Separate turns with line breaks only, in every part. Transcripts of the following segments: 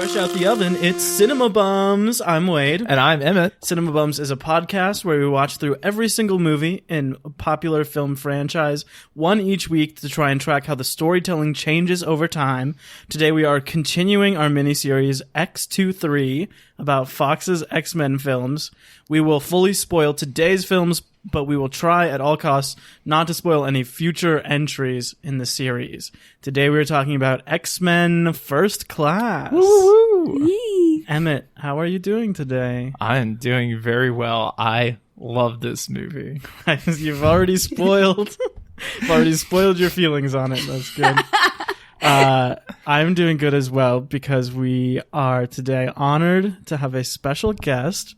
Fresh out the oven, it's Cinema Bums. I'm Wade.
And I'm Emmett.
Cinema Bums is a podcast where we watch through every single movie in a popular film franchise, one each week, to try and track how the storytelling changes over time. Today we are continuing our miniseries X23 about Fox's X-Men films. We will fully spoil today's films, but we will try at all costs not to spoil any future entries in the series. Today we're talking about X-Men First Class.
Woo-woo.
Emmett, how are you doing today?
I am doing very well. I love this movie.
You've already spoiled your feelings on it. That's good. I'm doing good as well because we are today honored to have a special guest.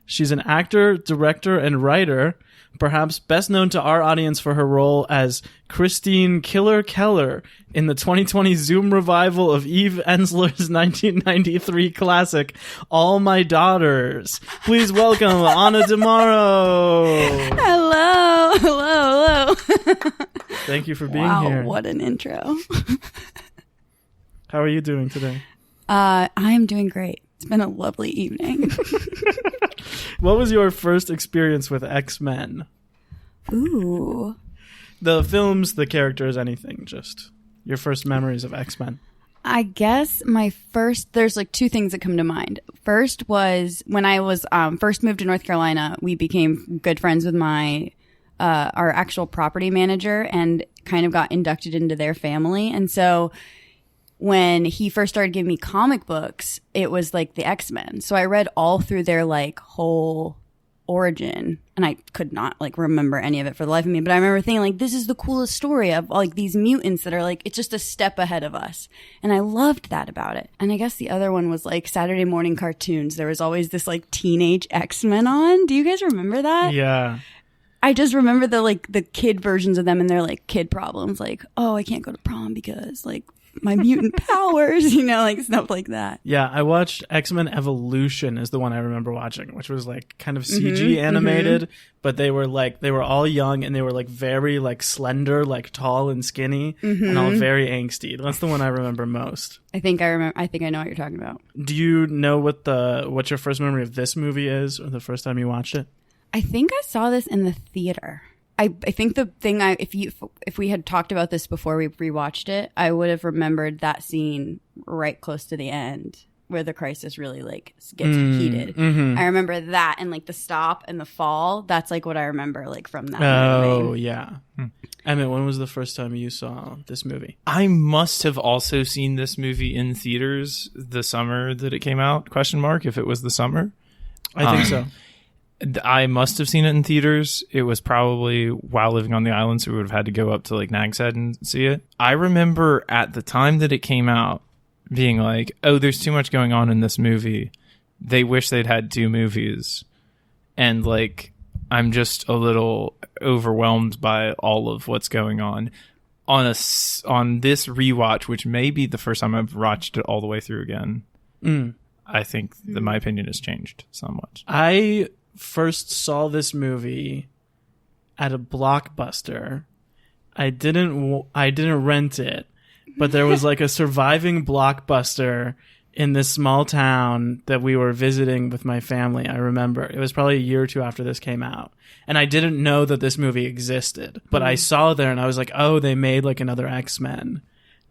She's an actor, director, and writer, perhaps best known to our audience for her role as Christine Killer Keller in the 2020 Zoom revival of Eve Ensler's 1993 classic, All My Daughters. Please welcome Ahna Demaro.
Hello.
Thank you for being here.
Wow, what an intro.
How are you doing today?
I am doing great. It's been a lovely evening.
What was your first experience with X-Men?
Ooh.
The films, the characters, anything, just your first memories of X-Men.
I guess there's like two things that come to mind. First was when I was first moved to North Carolina, we became good friends with our actual property manager and kind of got inducted into their family. And so when he first started giving me comic books, it was like the X-Men. So I read all through their like whole origin, and I could not like remember any of it for the life of me. But I remember thinking like, this is the coolest story of like these mutants that are like, it's just a step ahead of us. And I loved that about it. And I guess the other one was like Saturday morning cartoons. There was always this like teenage X-Men on. Do you guys remember that?
Yeah.
I just remember the kid versions of them and their like kid problems. Like, oh, I can't go to prom because like my mutant powers, like stuff like that.
Yeah, I watched X-Men Evolution is the one I remember watching, which was like kind of CG animated, but they were all young and they were like very like slender, like tall and skinny and all very angsty. That's the one I remember most.
I think I know what you're talking about.
Do you know what your first memory of this movie is, or the first time you watched it?
I think I saw this in the theater. I think the thing if we had talked about this before we rewatched it, I would have remembered that scene right close to the end where the crisis really like gets heated. Mm-hmm. I remember that and like the stop and the fall. That's like what I remember like from that movie.
Oh yeah. Emmett, when was the first time you saw this movie?
I must have also seen this movie in theaters the summer that it came out, ? If it was the summer.
I think so.
I must have seen it in theaters. It was probably while living on the island, so we would have had to go up to like Nags Head and see it. I remember at the time that it came out being like, oh, there's too much going on in this movie. They wish they'd had two movies. And like, I'm just a little overwhelmed by all of what's going on. On this rewatch, which may be the first time I've watched it all the way through again, I think that my opinion has changed somewhat.
I first saw this movie at a Blockbuster. I didn't rent it, but there was like a surviving Blockbuster in this small town that we were visiting with my family. I remember it was probably a year or two after this came out, and I didn't know that this movie existed, but I saw it there and I was like, oh, they made like another X-Men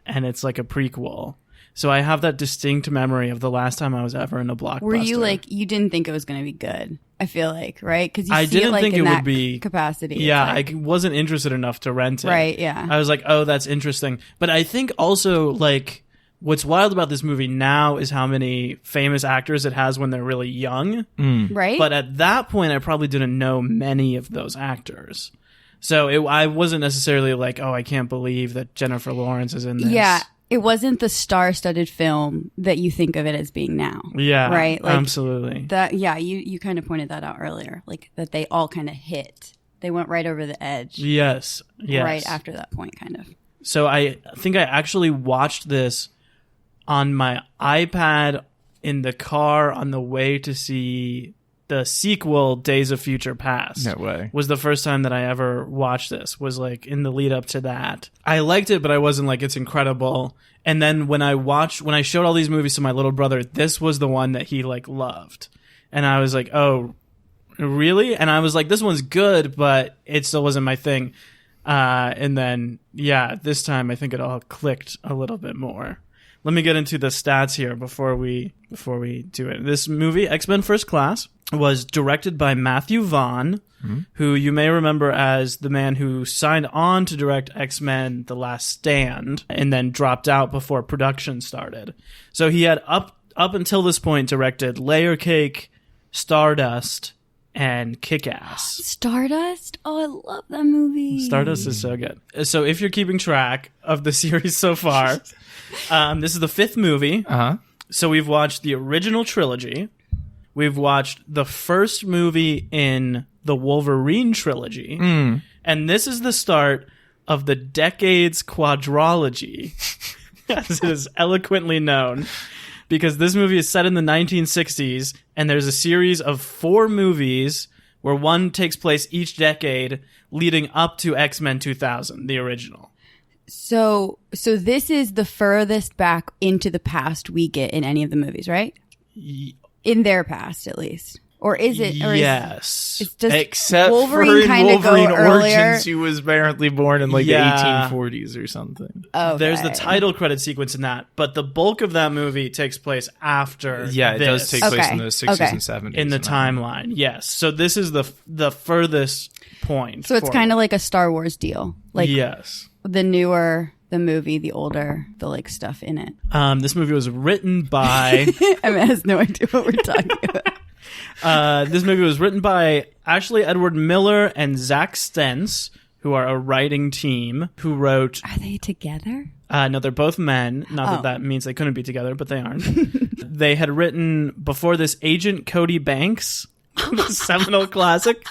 and it's like a prequel. So I have that distinct memory of the last time I was ever in a Blockbuster.
Were you like, you didn't think it was going to be good? I feel like, right? Because
I didn't think it would be
capacity.
Yeah, I wasn't interested enough to rent it.
Right, yeah.
I was like, oh, that's interesting. But I think also like what's wild about this movie now is how many famous actors it has when they're really young.
Right.
But at that point, I probably didn't know many of those actors. So I wasn't necessarily like, oh, I can't believe that Jennifer Lawrence is in this.
Yeah. It wasn't the star-studded film that you think of it as being now.
Yeah,
right? Like,
absolutely.
You kind of pointed that out earlier, like that they all kind of hit. They went right over the edge.
Yes.
Right after that point, kind of.
So I think I actually watched this on my iPad in the car on the way to see the sequel, Days of Future Past.
No way.
Was the first time that I ever watched this. Was like in the lead up to that. I liked it, but I wasn't like, it's incredible. And then when I showed all these movies to my little brother, this was the one that he like loved. And I was like, oh, really? And I was like, this one's good, but it still wasn't my thing. And then, yeah, this time I think it all clicked a little bit more. Let me get into the stats here before we do it. This movie, X-Men First Class, was directed by Matthew Vaughn, who you may remember as the man who signed on to direct X-Men The Last Stand and then dropped out before production started. So he had up until this point directed Layer Cake, Stardust, and Kick-Ass.
Stardust? Oh, I love that movie.
Stardust is so good. So if you're keeping track of the series so far, this is the 5th movie.
Uh-huh.
So we've watched the original trilogy. We've watched the first movie in the Wolverine trilogy. And this is the start of the Decades Quadrology, as it is eloquently known. Because this movie is set in the 1960s, and there's a series of 4 movies where one takes place each decade leading up to X-Men 2000, the original.
So this is the furthest back into the past we get in any of the movies, right? In their past, at least. Or is it? Or
yes.
It's just
Except
Wolverine
for in Wolverine
earlier.
Origins, he was apparently born in like
Yeah.
the 1840s or something.
Okay.
There's the title credit sequence in that, but the bulk of that movie takes place after
Yeah, it
this,
does take place
Okay.
in the 60s
Okay.
and 70s.
in the
and that.
timeline. Yes. So this is the furthest point.
So it's kind of like a Star Wars deal. Like
yes.
the newer the movie, the older the like stuff in it.
This movie was written by
Emma has no idea what we're talking about.
this movie was written by Ashley Edward Miller and Zach Stentz, who are a writing team who wrote.
Are they together?
No, they're both men. Not that means they couldn't be together, but they aren't. They had written before this Agent Cody Banks, the seminal classic.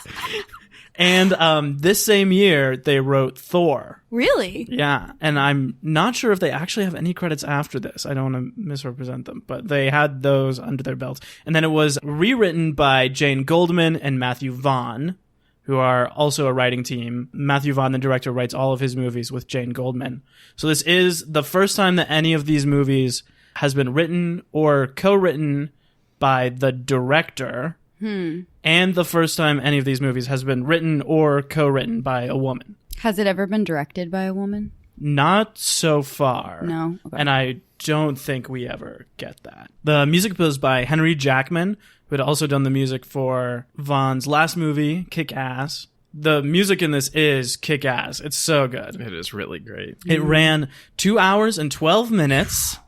And this same year, they wrote Thor.
Really?
Yeah, and I'm not sure if they actually have any credits after this. I don't want to misrepresent them, but they had those under their belts. And then it was rewritten by Jane Goldman and Matthew Vaughn, who are also a writing team. Matthew Vaughn, the director, writes all of his movies with Jane Goldman. So this is the first time that any of these movies has been written or co-written by the director. And the first time any of these movies has been written or co-written by a woman.
Has it ever been directed by a woman?
Not so far.
No. Okay.
And I don't think we ever get that. The music was by Henry Jackman, who had also done the music for Vaughn's last movie, Kick-Ass. The music in this is Kick-Ass. It's so good.
It is really great.
It ran 2 hours and 12 minutes.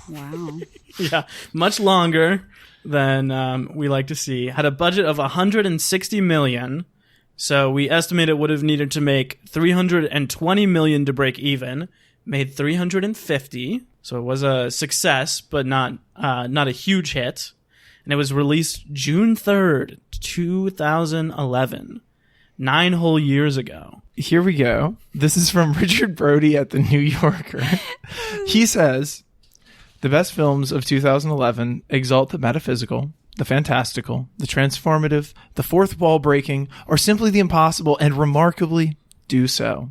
Wow.
Yeah, much longer than we like to see. Had a budget of $160 million. So we estimate it would have needed to make $320 million to break even. Made $350. So it was a success, but not a huge hit. And it was released June 3rd, 2011. 9 whole years ago.
Here we go. This is from Richard Brody at The New Yorker. He says, the best films of 2011 exalt the metaphysical, the fantastical, the transformative, the fourth wall breaking, or simply the impossible, and remarkably do so.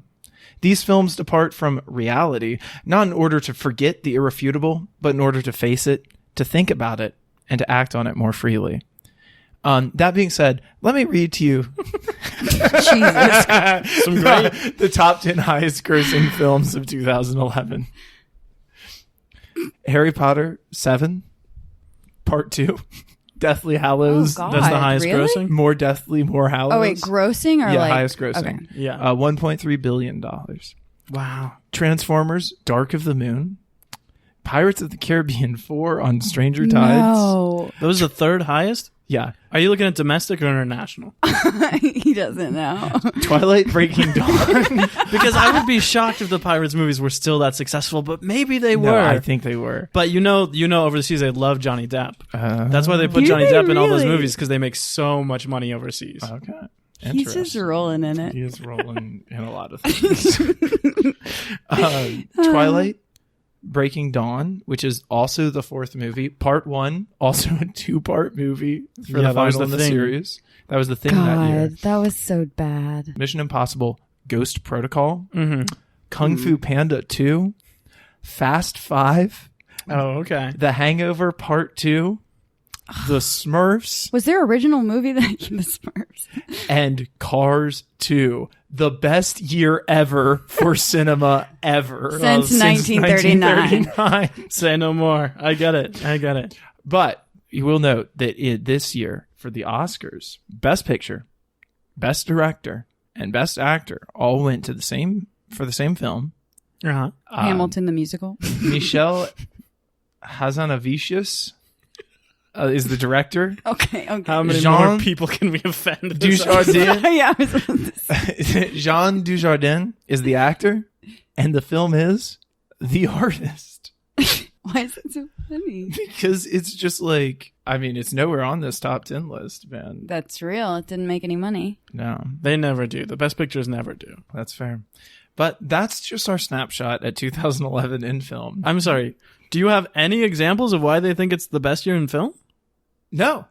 These films depart from reality, not in order to forget the irrefutable, but in order to face it, to think about it, and to act on it more freely. That being said, let me read to you
Jesus.
Some great.
the top 10 highest grossing films of 2011. Harry Potter 7, Part 2, Deathly Hallows.
Oh, God.
That's the highest
Really?
grossing?
More Deathly, More Hallows.
Oh, wait, grossing or
yeah,
like
highest grossing.
Okay.
Yeah.
$1.3 billion.
Wow.
Transformers, Dark of the Moon, Pirates of the Caribbean 4 on Stranger Tides.
No.
That was the third highest?
Yeah.
Are you looking at domestic or international?
He doesn't know.
Twilight Breaking Dawn.
Because I would be shocked if the Pirates movies were still that successful, but maybe they
No,
were.
I think they were.
But you know, overseas they love Johnny Depp. That's why they put
Do
Johnny
they
Depp in all those
really?
movies, because they make so much money overseas.
Okay.
He's just
Interesting.
rolling in it.
He is rolling in a lot of things. Twilight, Breaking Dawn, which is also the 4th movie. Part 1, also a 2-part movie for the
Yeah, that was
final in
the
the
thing.
series. That was the thing that year.
God, that was so bad.
Mission Impossible, Ghost Protocol,
Mm-hmm.
Kung Fu Panda 2, Fast 5,
Oh, okay.
The Hangover Part 2, The Smurfs,
Was there original movie that the Smurfs?
and Cars 2. The best year ever for cinema ever.
Since 1939.
1939.
Say no more. I get it.
But you will note that this year for the Oscars, Best Picture, Best Director, and Best Actor all went to the same film.
Uh-huh.
Hamilton the musical.
Michelle Hazanavicius is the director.
Okay.
How many
Jean-
more people can we offend?
Dujardin,
Yeah. I was about to say.
Jean Dujardin is the actor, and the film is The Artist.
Why is it so funny?
Because it's just like, I mean, it's nowhere on this top 10 list, man.
That's real. It didn't make any money.
No,
They never do. The best pictures never do.
that's fair. But that's just our snapshot at 2011 in film.
I'm sorry. Do you have any examples of why they think it's the best year in film?
No.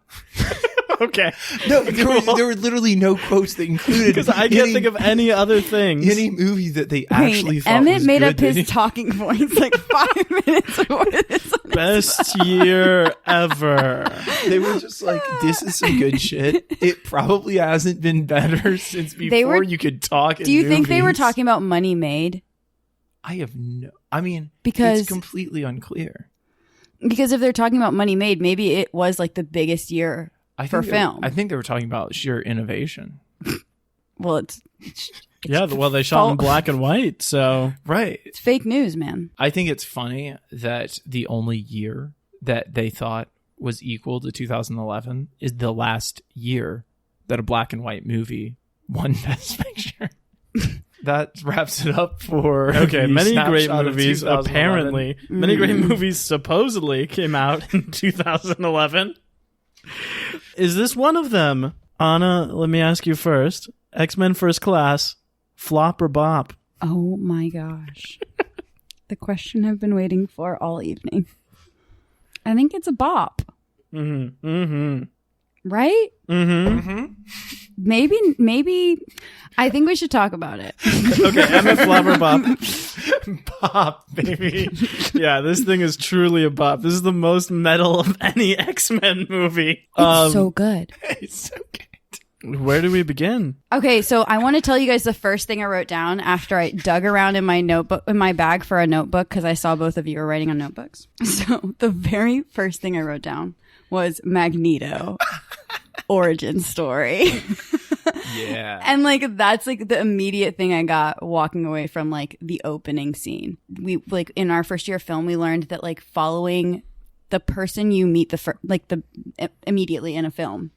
Okay.
No, there were literally no quotes that included
Because I can't think of any other things.
any movie that they actually thought
Emmett
was
made
good,
up his
did he?
talking points like 5 minutes before this.
Best year ever.
They were just like, this is some good shit. It probably hasn't been better since before you could talk.
Do you think they were talking about money made?
I have no. I mean,
Because-
it's completely unclear.
Because if they're talking about money made, maybe it was like the biggest year for film.
I think they were talking about sheer innovation.
Well, it's
Yeah, well, they shot in
Fal-
black and white, so
Right.
fake news, man.
I think it's funny that the only year that they thought was equal to 2011 is the last year that a black and white movie won Best Picture. That wraps it up for
okay.
the
Many great
snapshot of
movies,
2011.
apparently, many great movies supposedly came out in 2011. Is this one of them? Anna, let me ask you first. X-Men First Class, flop or bop?
Oh my gosh. The question I've been waiting for all evening. I think it's a bop,
Mm-hmm. Mm-hmm.
right?
Mm-hmm.
Maybe I think we should talk about it.
Okay, Emma, flop or bop? Bop, baby. Yeah, this thing is truly a bop. This is the most metal of any X-Men movie.
It's so good.
It's so good.
Where do we begin?
Okay, so I want to tell you guys the first thing I wrote down after I dug around in my notebook, in my bag for a notebook, because I saw both of you were writing on notebooks. So the very first thing I wrote down was Magneto origin story.
Yeah.
And like that's like the immediate thing I got walking away from like the opening scene. We like in our first year of film, we learned that like following the person you meet immediately in a film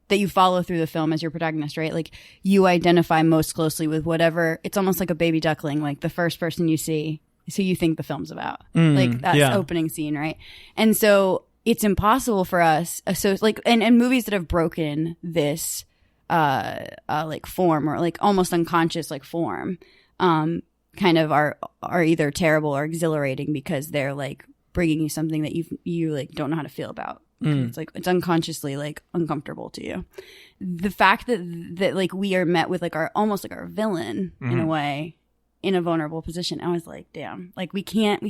that you follow through the film as your protagonist, right? Like you identify most closely with whatever. It's almost like a baby duckling, like the first person you see, so you think the film's about. Like that's
yeah.
opening scene, right? And so it's impossible for us. So like and movies that have broken this like form or like almost unconscious like form kind of are either terrible or exhilarating because they're like bringing you something that you like don't know how to feel about. It's like it's unconsciously like uncomfortable to you. The fact that like we are met with like our almost like our villain in a way in a vulnerable position, I was like, damn, like we can't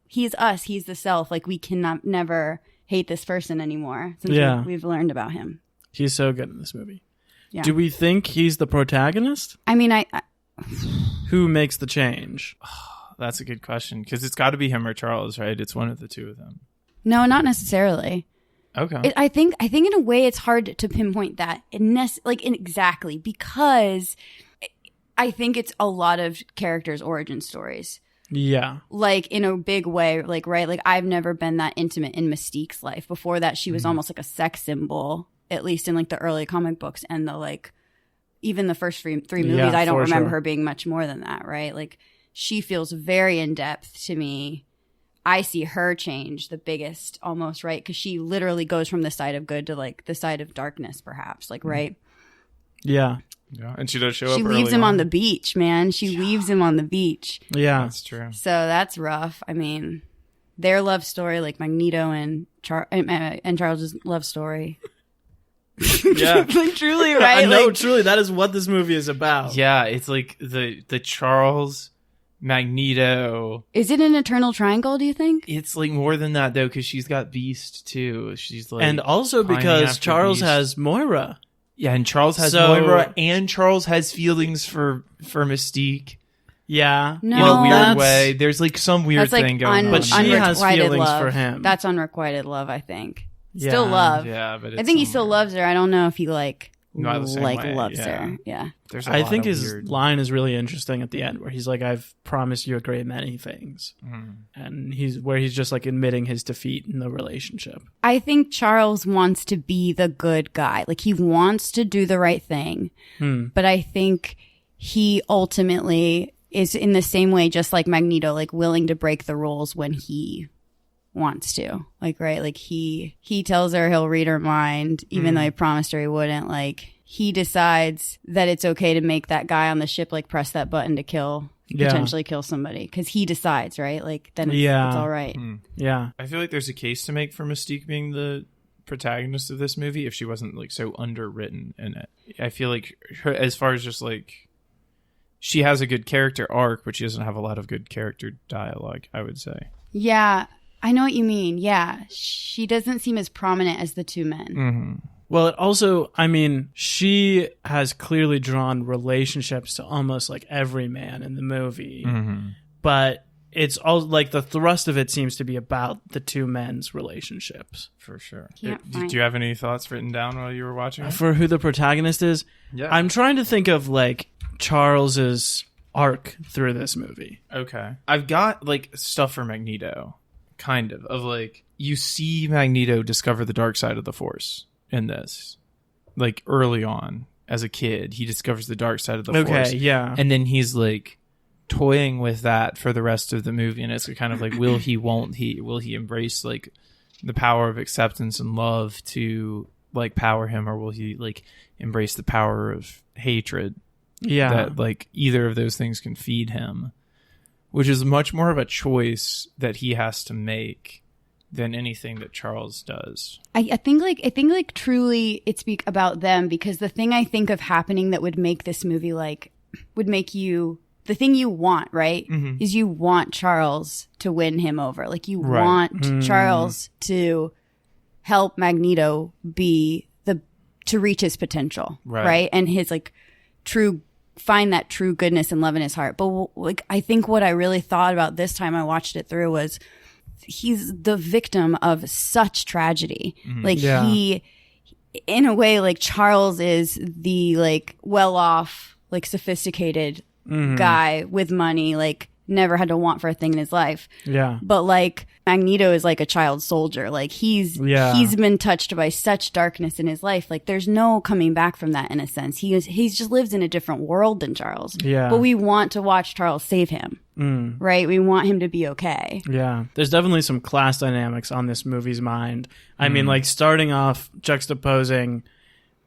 he's us, he's the self, like we cannot never hate this person anymore since we've learned about him.
He's so good in this movie.
Yeah.
Do we think he's the protagonist?
I mean, I
Who makes the change?
That's a good question because it's got to be him or Charles, right? It's one of the two of them.
no, not necessarily.
Okay.
I think in a way it's hard to pinpoint that exactly because I think it's a lot of characters' origin stories.
Yeah.
Like in a big way, like right, like I've never been that intimate in Mystique's life. Before that, she was almost like a sex symbol, at least in like the early comic books and the like even the first three movies.
Yeah,
I don't
for
remember
sure.
her being much more than that, right? Like she feels very in depth to me. I see her change the biggest almost, right? Because she literally goes from the side of good to like the side of darkness, perhaps, like right.
Yeah.
Yeah, and she does show up.
She
early
leaves him on the beach, man. She leaves him on the beach.
Yeah.
That's true.
So that's rough. I mean, their love story, like Magneto and Charles' love story.
Yeah.
Like, truly, right?
No,
Like,
truly, that is what this movie is about.
Yeah, it's like the Charles Magneto.
is it an eternal triangle, do you think?
It's like more than that though, because she's got Beast too. She's like,
And also
pining
because
after
Charles
Beast.
has Moira.
Yeah, and Charles has
So-
Moira, and Charles has feelings for Mystique.
Yeah.
No.
In a weird
that's-
way. There's like some weird
That's like
thing going on.
But she has
unrequited
feelings
love.
for him.
That's unrequited love, I think.
Yeah.
Still love.
Yeah, but it's
I think he
some
still
weird-
loves her. I don't know if he like
Not the same way,
loves
yeah.
her. Yeah.
There's a
I
lot
think
of
his
weird-
line is really interesting at the end where he's like, I've promised you a great many things.
Mhm.
And he's just like admitting his defeat in the relationship.
I think Charles wants to be the good guy. Like, he wants to do the right thing. But I think he ultimately is in the same way, just like Magneto, like willing to break the rules when he wants to. Like, right? Like, he tells her he'll read her mind, even though he promised her he wouldn't. Like, he decides that it's okay to make that guy on the ship, like, press that button to potentially kill somebody. Because he decides, right? Like, then it's all right.
Yeah.
I feel like there's a case to make for Mystique being the protagonist of this movie if she wasn't like so underwritten in it. I feel like her, as far as just like, she has a good character arc, but she doesn't have a lot of good character dialogue, I would say.
Yeah. I know what you mean. Yeah. She doesn't seem as prominent as the two men.
Mm-hmm.
Well, it also, I mean, she has clearly drawn relationships to almost like every man in the movie.
Mm-hmm.
But it's all like the thrust of it seems to be about the two men's relationships.
For sure.
Can't
Did
find-
you have any thoughts written down while you were watching it?
For who the protagonist is,
Yeah.
I'm trying to think of like Charles's arc through this movie.
Okay. I've got like stuff for Magneto, kind of like you see Magneto discover the dark side of the Force in this. Like early on as a kid, he discovers the dark side of the Force.
Okay, yeah.
And then he's like toying with that for the rest of the movie, and it's kind of like will he, won't he, will he embrace like the power of acceptance and love to like power him, or will he like embrace the power of hatred
Yeah.
that like either of those things can feed him, which is much more of a choice that he has to make than anything that Charles does.
I think truly it's about them, because the thing I think of happening that would make this movie like would make you the thing you want, right?
Mhm.
Is you want Charles to win him over. Like, you
Right.
want Charles to help Magneto to reach his potential, right? And his like find that true goodness and love in his heart. But like, I think what I really thought about this time I watched it through was he's the victim of such tragedy. Like,
Yeah.
he, in a way, like, Charles is the like well-off, like, sophisticated guy with money, like, never had to want for a thing in his life.
Yeah.
But like, Magneto is like a child soldier. Like, he's been touched by such darkness in his life. Like, there's no coming back from that, in a sense. He's just lives in a different world than Charles.
Yeah.
But we want to watch Charles save him. Right? We want him to be okay.
Yeah. There's definitely some class dynamics on this movie's mind. I mean, like, starting off juxtaposing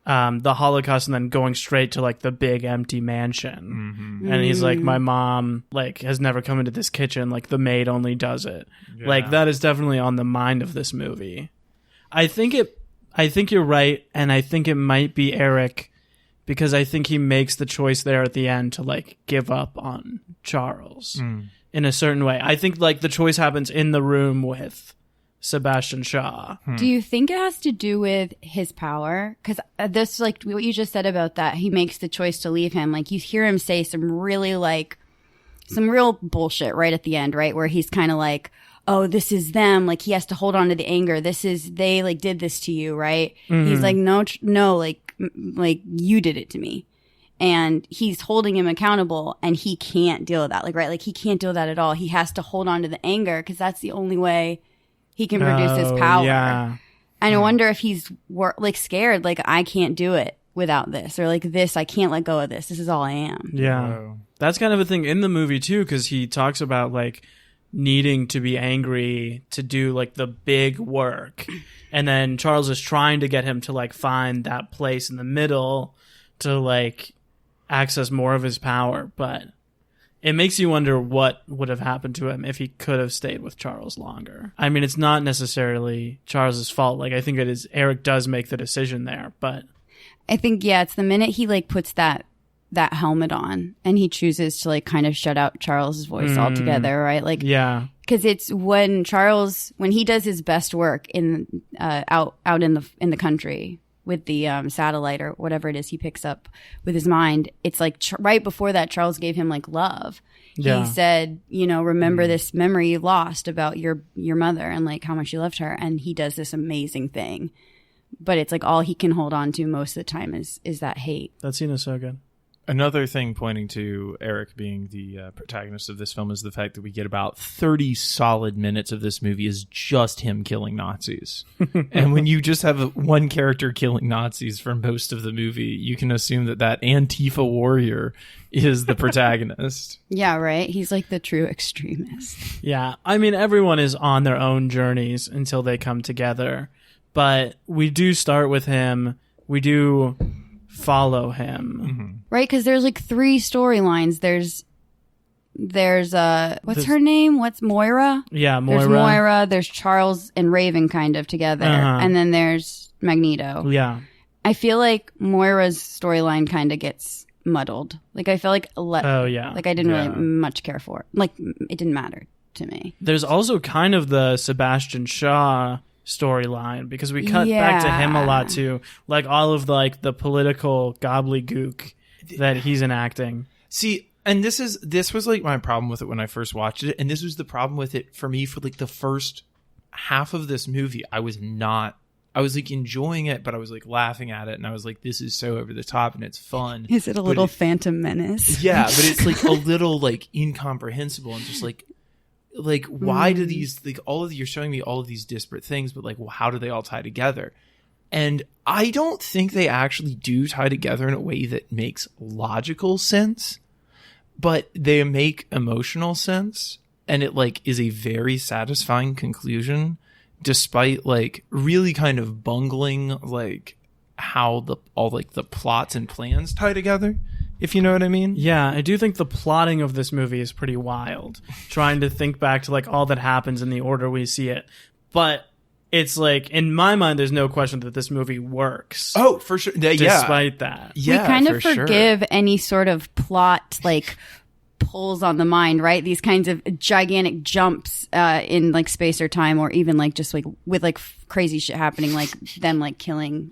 the Holocaust and then going straight to like the big empty mansion. And he's like, my mom like has never come into this kitchen, like the maid only does it. Like, that is definitely on the mind of this movie. I think you're right, and I think it might be Eric, because I think he makes the choice there at the end to like give up on Charles in a certain way. I think like the choice happens in the room with Sebastian Shaw.
Do you think it has to do with his power? Because this, like, what you just said about that, he makes the choice to leave him. Like, you hear him say some real bullshit right at the end, right? Where he's kind of like, oh, this is them. Like, he has to hold on to the anger. They like did this to you, right? He's like, no, like you did it to me. And he's holding him accountable, and he can't deal with that. Like, right? Like, he can't deal with that at all. He has to hold on to the anger, because that's the only way he can produce his power.
Yeah.
And I wonder if he's like scared, like, I can't do it without this, or like, this, I can't let go of this. This is all I am.
Yeah.
Whoa.
That's kind of a thing in the movie too, because he talks about like needing to be angry to do like the big work. And then Charles is trying to get him to like find that place in the middle to like access more of his power, but it makes you wonder what would have happened to him if he could have stayed with Charles longer. I mean, it's not necessarily Charles's fault. Like, I think it is, Eric does make the decision there, but
I think, yeah, it's the minute he like puts that helmet on and he chooses to like kind of shut out Charles's voice altogether, right? Like,
yeah,
because it's when he does his best work in out in the country with the satellite or whatever it is he picks up with his mind. It's like right before that, Charles gave him like love.
Yeah.
He said, remember this memory you lost about your mother and like how much you loved her. And he does this amazing thing, but it's like all he can hold on to most of the time is that hate.
That scene is so good.
Another thing pointing to Eric being the protagonist of this film is the fact that we get about 30 solid minutes of this movie is just him killing Nazis. And when you just have one character killing Nazis for most of the movie, you can assume that Antifa warrior is the protagonist.
Yeah, right? He's like the true extremist.
Yeah. I mean, everyone is on their own journeys until they come together. But we do start with him. We do follow him,
right? Because there's like 3 storylines. There's what's her name? What's Moira?
Yeah, Moira.
There's Moira. There's Charles and Raven kind of together, and then there's Magneto.
Yeah,
I feel like Moira's storyline kind of gets muddled. Like I feel like like I didn't really much care for it. Like it didn't matter to me.
There's also kind of the Sebastian Shaw storyline because we cut back to him a lot too, like all of the political gobbledygook that he's enacting.
See, and this was like my problem with it when I first watched it, and this was the problem with it for me for like the first half of this movie. I was like enjoying it, but I was like laughing at it, and I was like, this is so over the top and it's fun.
Is it a little Phantom Menace?
Yeah, but it's like a little like incomprehensible and just like why do these, like, all of you're showing me all of these disparate things, but like, well, how do they all tie together? And I don't think they actually do tie together in a way that makes logical sense, but they make emotional sense, and it like is a very satisfying conclusion, despite like really kind of bungling like how all like the plots and plans tie together. If you know what I mean?
Yeah, I do think the plotting of this movie is pretty wild. Trying to think back to like all that happens in the order we see it. But it's like, in my mind, there's no question that this movie works.
Oh, for sure.
Despite that.
Yeah,
we kind of forgive any sort of plot like pulls on the mind, right? These kinds of gigantic jumps in like space or time, or even like just like with like crazy shit happening, like them like killing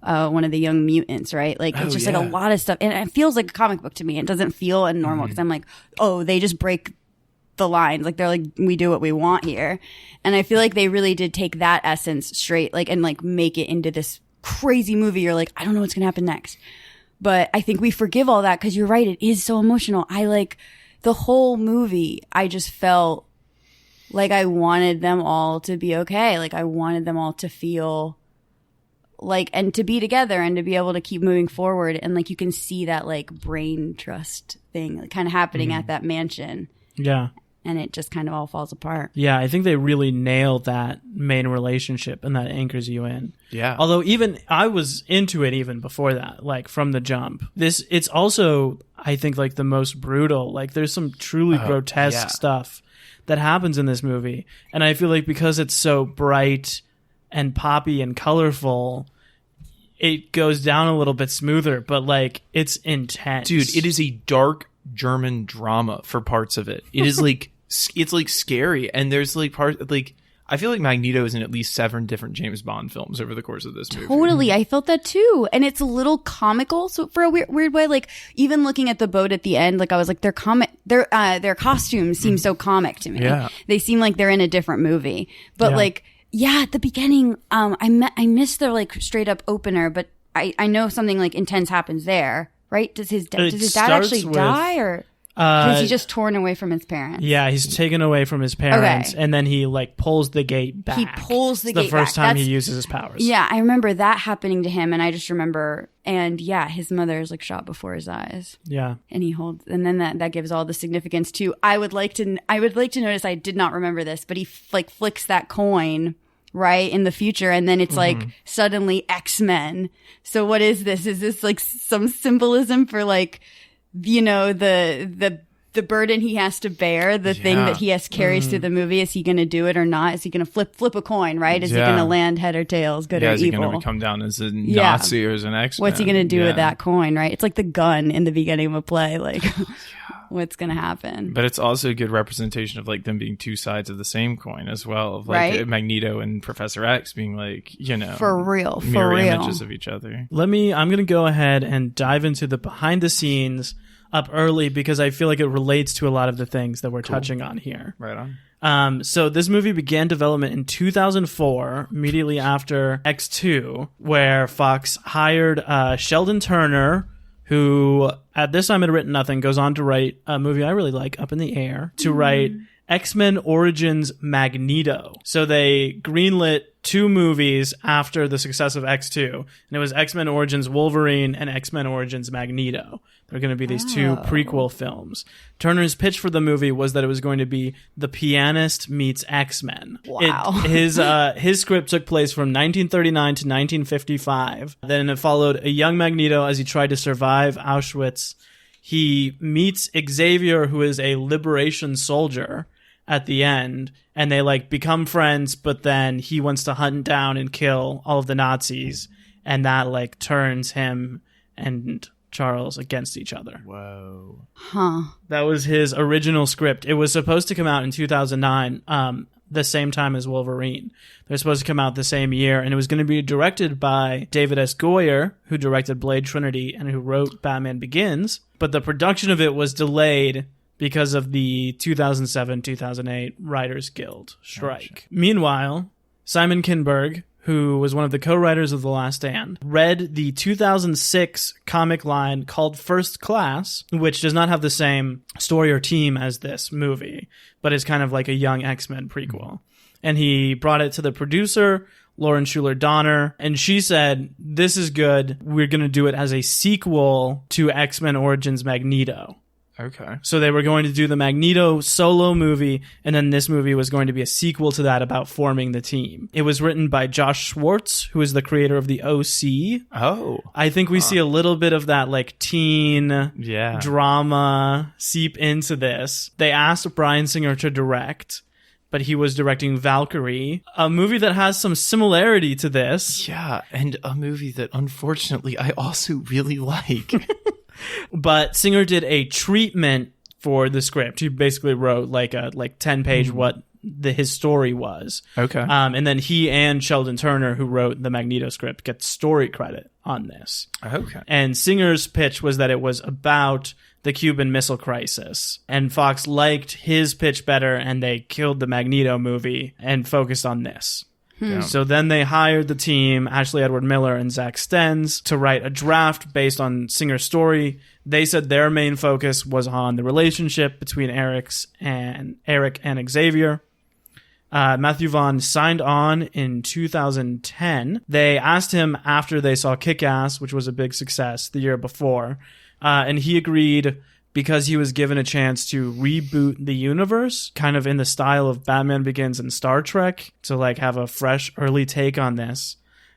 one of the young mutants, right? Like it's just like a lot of stuff, and it feels like a comic book to me. It doesn't feel normal because I'm like, oh, they just break the lines. Like they're like, we do what we want here, and I feel like they really did take that essence straight, like, and like make it into this crazy movie. You're like, I don't know what's gonna happen next, but I think we forgive all that because you're right. It is so emotional. I like the whole movie. I just felt like I wanted them all to be okay. Like I wanted them all to feel like, and to be together and to be able to keep moving forward. And like, you can see that like brain trust thing like, kind of happening at that mansion.
Yeah.
And it just kind of all falls apart.
Yeah, I think they really nailed that main relationship, and that anchors you in.
Yeah.
Although even I was into it even before that, like from the jump. It's also, I think, like the most brutal. Like there's some truly grotesque stuff that happens in this movie. And I feel like because it's so bright and poppy and colorful, it goes down a little bit smoother, but like it's intense.
Dude, it is a dark German drama for parts of it. It is like, it's like scary, and there's like part like I feel like Magneto is in at least 7 different James Bond films over the course of this movie.
Totally, I felt that too, and it's a little comical. So for a weird way, like even looking at the boat at the end, like I was like, their costumes seem so comic to me.
Yeah,
they seem like they're in a different movie. But like, yeah, at the beginning, I missed their like straight up opener, but I know something like intense happens there, right? Does his dad actually die, or is he just torn away from his parents?
Yeah, he's taken away from his parents, and then he like pulls the gate back.
He pulls the gate back.
The first time he uses his powers.
Yeah, I remember that happening to him, and I just remember, and yeah, his mother is like shot before his eyes.
Yeah,
and he holds, and then that gives all the significance to. I would like to notice. I did not remember this, but he like flicks that coin right, in the future, and then it's like suddenly X-Men. So what is this? Is this like some symbolism for like, you know, the burden he has to bear, the thing that he carries through the movie? Is he going to do it or not? Is he going to flip a coin, right? Is he going to land head or tails, good or evil?
Is he going to come down as a Nazi or as an X-Men?
What's he going to do with that coin, right? It's like the gun in the beginning of a play, like what's going to happen?
But it's also a good representation of like them being two sides of the same coin as well, of like Magneto and Professor X being like, you know,
for real,
images of each other.
I'm going to go ahead and dive into the behind the scenes up early because I feel like it relates to a lot of the things that we're touching on here.
Right on.
So this movie began development in 2004, immediately after X2, where Fox hired Sheldon Turner, who at this time had written nothing, goes on to write a movie I really like, Up in the Air, to write X-Men Origins Magneto. So they greenlit 2 movies after the success of X2, and it was X-Men Origins Wolverine and X-Men Origins Magneto. There are going to be these 2 prequel films. Turner's pitch for the movie was that it was going to be The Pianist meets X-Men.
Wow.
His script took place from 1939 to 1955. Then it followed a young Magneto as he tried to survive Auschwitz. He meets Xavier, who is a liberation soldier, at the end, and they like become friends, but then he wants to hunt down and kill all of the Nazis, and that like turns him and Charles against each other.
Whoa.
Huh.
That was his original script. It was supposed to come out in 2009, the same time as Wolverine. They were supposed to come out the same year, and it was going to be directed by David S. Goyer, who directed Blade Trinity and who wrote Batman Begins, but the production of it was delayed because of the 2007-2008 Writers Guild strike. Gotcha. Meanwhile, Simon Kinberg, who was one of the co-writers of The Last Stand, read the 2006 comic line called First Class, which does not have the same story or team as this movie, but is kind of like a young X-Men prequel. And he brought it to the producer, Lauren Schuler Donner, and she said, "This is good. We're going to do it as a sequel to X-Men Origins Magneto."
Okay.
So they were going to do the Magneto solo movie, and then this movie was going to be a sequel to that about forming the team. It was written by Josh Schwartz, who is the creator of the OC.
Oh.
I think we see a little bit of that like teen drama seep into this. They asked Bryan Singer to direct, but he was directing Valkyrie, a movie that has some similarity to this.
Yeah, and a movie that unfortunately I also really like.
But Singer did a treatment for the script. He basically wrote like a 10-page what his story was.
Okay.
And then he and Sheldon Turner, who wrote the Magneto script, get story credit on this.
Okay.
And Singer's pitch was that it was about the Cuban Missile Crisis. And Fox liked his pitch better, and they killed the Magneto movie and focused on this. So then they hired the team, Ashley Edward Miller and Zach Stens, to write a draft based on Singer's story. They said their main focus was on the relationship between Eric and Xavier. Matthew Vaughn signed on in 2010. They asked him after they saw Kick-Ass, which was a big success the year before, and he agreed because he was given a chance to reboot the universe, kind of in the style of Batman Begins and Star Trek, to like have a fresh early take on this.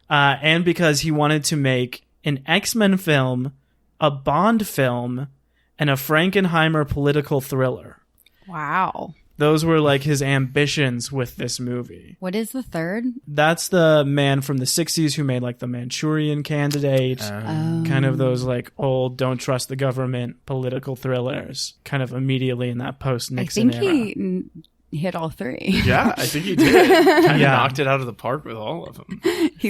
And because he wanted to make an X-Men film, a Bond film, and a Frankenheimer political thriller.
Wow.
Those were like his ambitions with this movie.
What is the third?
That's the man from the 60s who made like the Manchurian Candidate, kind of those like old don't trust the government political thrillers, kind of immediately in that post-Nixon era.
I think he hit all 3.
Yeah, I think he did. Kind of knocked it out of the park with all of them.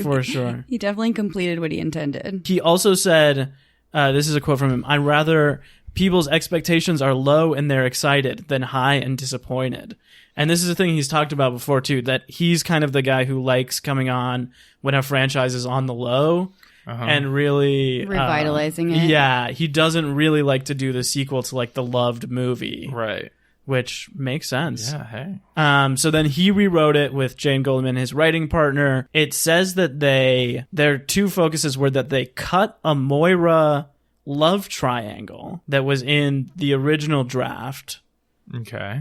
For sure.
He definitely completed what he intended.
He also said, this is a quote from him, "I'd rather people's expectations are low and they're excited than high and disappointed." And this is a thing he's talked about before too, that he's kind of the guy who likes coming on when a franchise is on the low and really
revitalizing it.
Yeah, he doesn't really like to do the sequel to like the loved movie.
Right.
Which makes sense.
Yeah, hey.
So then he rewrote it with Jane Goldman, his writing partner. It says that their 2 focuses were that they cut a Moira love triangle that was in the original draft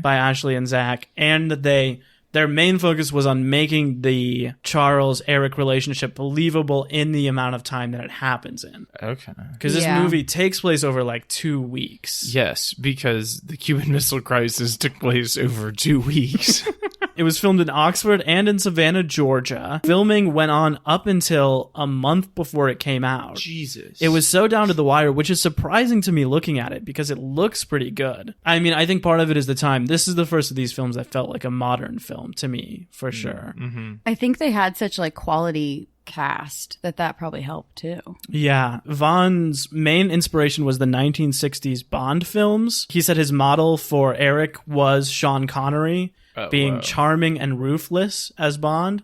by
Ashley and Zach, and that they Their main focus was on making the Charles-Eric relationship believable in the amount of time that it happens in.
Okay.
Because this movie takes place over like 2 weeks.
Yes, because the Cuban Missile Crisis took place over 2 weeks.
It was filmed in Oxford and in Savannah, Georgia. Filming went on up until a month before it came out.
Jesus.
It was so down to the wire, which is surprising to me looking at it because it looks pretty good. I mean, I think part of it is the time. This is the first of these films that felt like a modern film to me, for sure.
Mm-hmm.
I think they had such like quality cast that probably helped too.
Yeah. Vaughn's main inspiration was the 1960s Bond films. He said his model for Eric was Sean Connery, being charming and ruthless as Bond.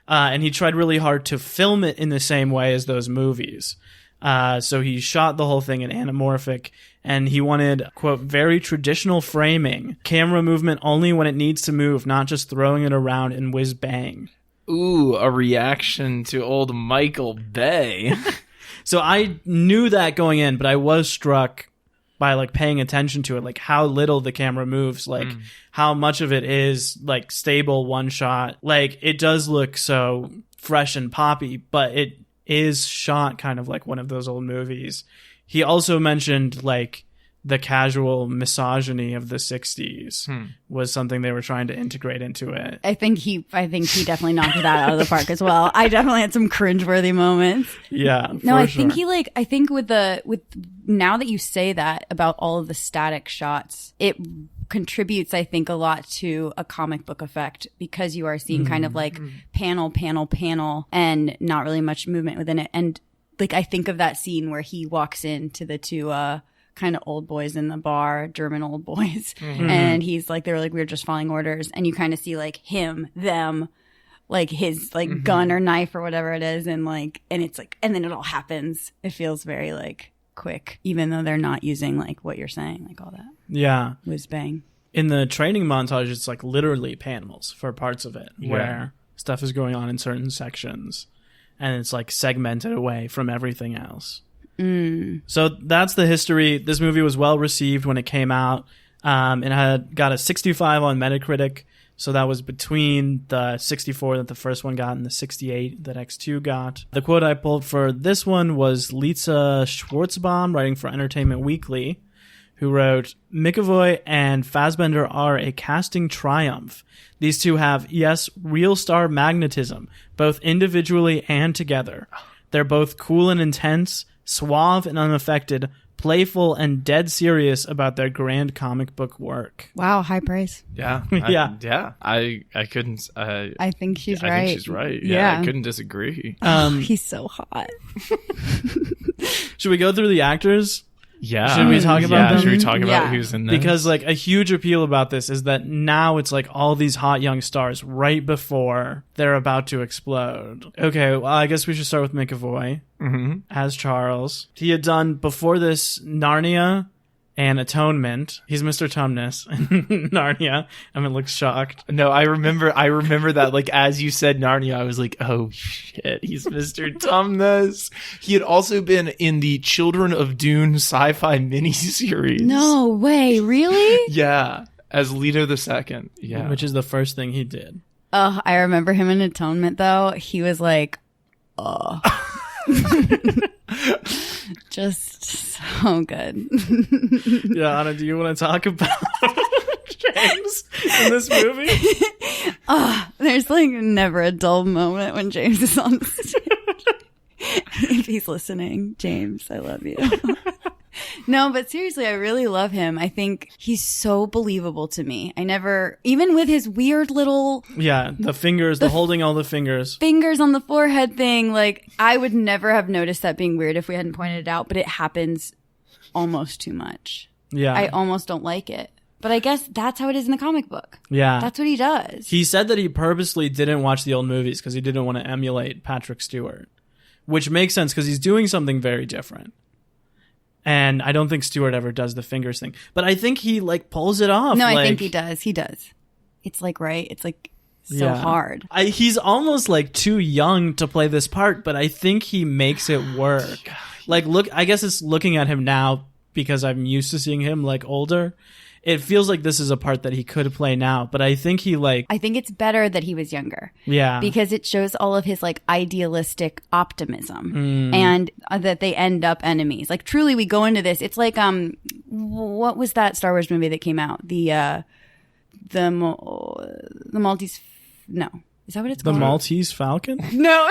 And he tried really hard to film it in the same way as those movies. So he shot the whole thing in anamorphic, and he wanted, quote, very traditional framing, camera movement only when it needs to move, not just throwing it around in whiz bang.
Ooh, a reaction to old Michael Bay.
So I knew that going in, but I was struck by like paying attention to it, like how little the camera moves, like how much of it is like stable one shot. Like it does look so fresh and poppy, but it is shot kind of like one of those old movies. He also mentioned like the casual misogyny of the 60s was something they were trying to integrate into it.
I think he definitely knocked that out of the park as well. I definitely had some cringeworthy moments.
Yeah.
No, I think I think with now that you say that about all of the static shots, it contributes, I think, a lot to a comic book effect because you are seeing kind of like panel, and not really much movement within it. And like, I think of that scene where he walks into the two, kind of old boys in the bar, German old boys. And he's like, they're like, we're just following orders. And you kind of see like him, them, like his like gun or knife or whatever it is. And like, and it's like, and then it all happens. It feels very like quick, even though they're not using like what you're saying, like all that.
Yeah.
Whiz bang.
In the training montage, it's like literally panels for parts of it where stuff is going on in certain sections and it's like segmented away from everything else. So that's the history. This movie was well received when it came out. It had got a 65 on Metacritic. So that was between the 64 that the first one got and the 68 that X2 got. The quote I pulled for this one was Lisa Schwartzbaum, writing for Entertainment Weekly, who wrote, McAvoy and Fassbender are a casting triumph. These two have, yes, real star magnetism, both individually and together. They're both cool and intense, suave and unaffected, playful and dead serious about their grand comic book work.
Wow, high praise.
Yeah. I couldn't.
I think she's right.
I think she's right. Yeah, I couldn't disagree.
He's so hot.
Should we go through the actors?
Yeah.
Should we talk about them?
Should we talk about who's in this?
Because like a huge appeal about this is that now it's like all these hot young stars right before they're about to explode. Okay, well, I guess we should start with McAvoy as Charles. He had done before this Narnia and Atonement. He's Mr. Tumnus in Narnia. Evan looks shocked.
No, I remember that, like, as you said Narnia, I was like, oh shit, he's Mr. Tumnus. He had also been in the Children of Dune sci-fi miniseries.
No way, really?
Yeah, as Leto II. Yeah.
Which is the first thing he did.
Oh, I remember him in Atonement, though. He was like, just so good.
Yeah, Anna, do you want to talk about James in this movie?
There's like never a dull moment when James is on the stage. If he's listening, James, I love you. No, but seriously, I really love him. I think he's so believable to me. I never, even with his weird little...
Yeah, the fingers, the holding all the fingers.
Fingers on the forehead thing. Like, I would never have noticed that being weird if we hadn't pointed it out, but it happens almost too much.
Yeah.
I almost don't like it. But I guess that's how it is in the comic book.
Yeah.
That's what he does.
He said that he purposely didn't watch the old movies because he didn't want to emulate Patrick Stewart, which makes sense because he's doing something very different. And I don't think Stewart ever does the fingers thing. But I think he, like, pulls it off.
No,
like,
I think he does. He does. It's, like, right? It's, like, so hard.
He's almost, like, too young to play this part, but I think he makes it work. Like, look, I guess it's looking at him now because I'm used to seeing him, like, older. it feels like this is a part that he could play now, but I think
I think it's better that he was younger.
Yeah.
Because it shows all of his like idealistic optimism and that they end up enemies. Like truly we go into this. It's like, what was that Star Wars movie that came out? The Maltese, no. Is that what it's
The
called?
Maltese Falcon?
No.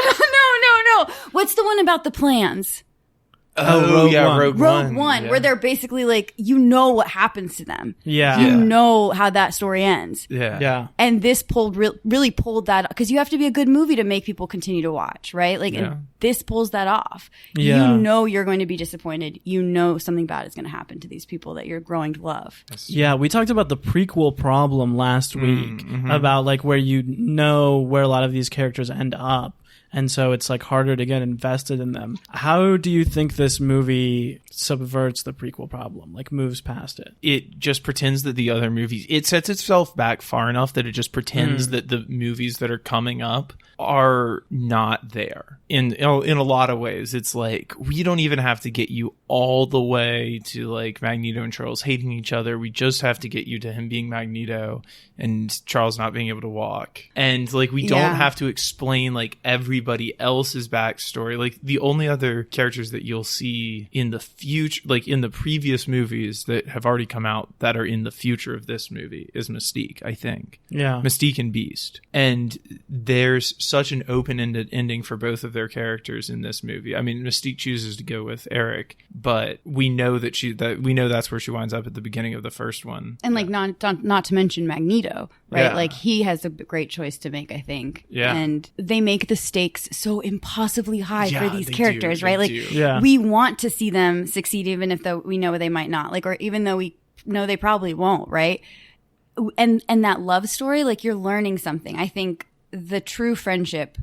What's the one about the plans?
Rogue One.
Rogue One,
yeah.
where they're basically like, you know what happens to them.
Yeah.
You know how that story ends.
Yeah.
Yeah.
And this really pulled that, because you have to be a good movie to make people continue to watch, right? Like, and this pulls that off.
Yeah.
You know you're going to be disappointed. You know something bad is going to happen to these people that you're growing to love.
Yeah, we talked about the prequel problem last week about like where you know where a lot of these characters end up. And so it's like harder to get invested in them. How do you think this movie subverts the prequel problem, like moves past it?
It just pretends that the other movies, it sets itself back far enough that it just pretends that the movies that are coming up are not there. In a lot of ways, it's like, we don't even have to get you all the way to like Magneto and Charles hating each other. We just have to get you to him being Magneto and Charles not being able to walk. And like, we don't have to explain like everybody else's backstory. Like, the only other characters that you'll see in the future, like in the previous movies that have already come out that are in the future of this movie, is Mystique, I think.
Yeah.
Mystique and Beast. And there's such an open-ended ending for both of their characters in this movie. I mean, Mystique chooses to go with Eric, but we know that's where she winds up at the beginning of the first one.
And like, not to mention Magneto, right?
Yeah.
Like, he has a great choice to make, I think.
Yeah.
And they make the stakes so impossibly high for these
they
characters,
do,
right?
they
Like,
do.
Yeah.
we want to see them succeed, even if we know they might not. Like, or even though we know they probably won't, right? And that love story, like, you're learning something. I think the true friendship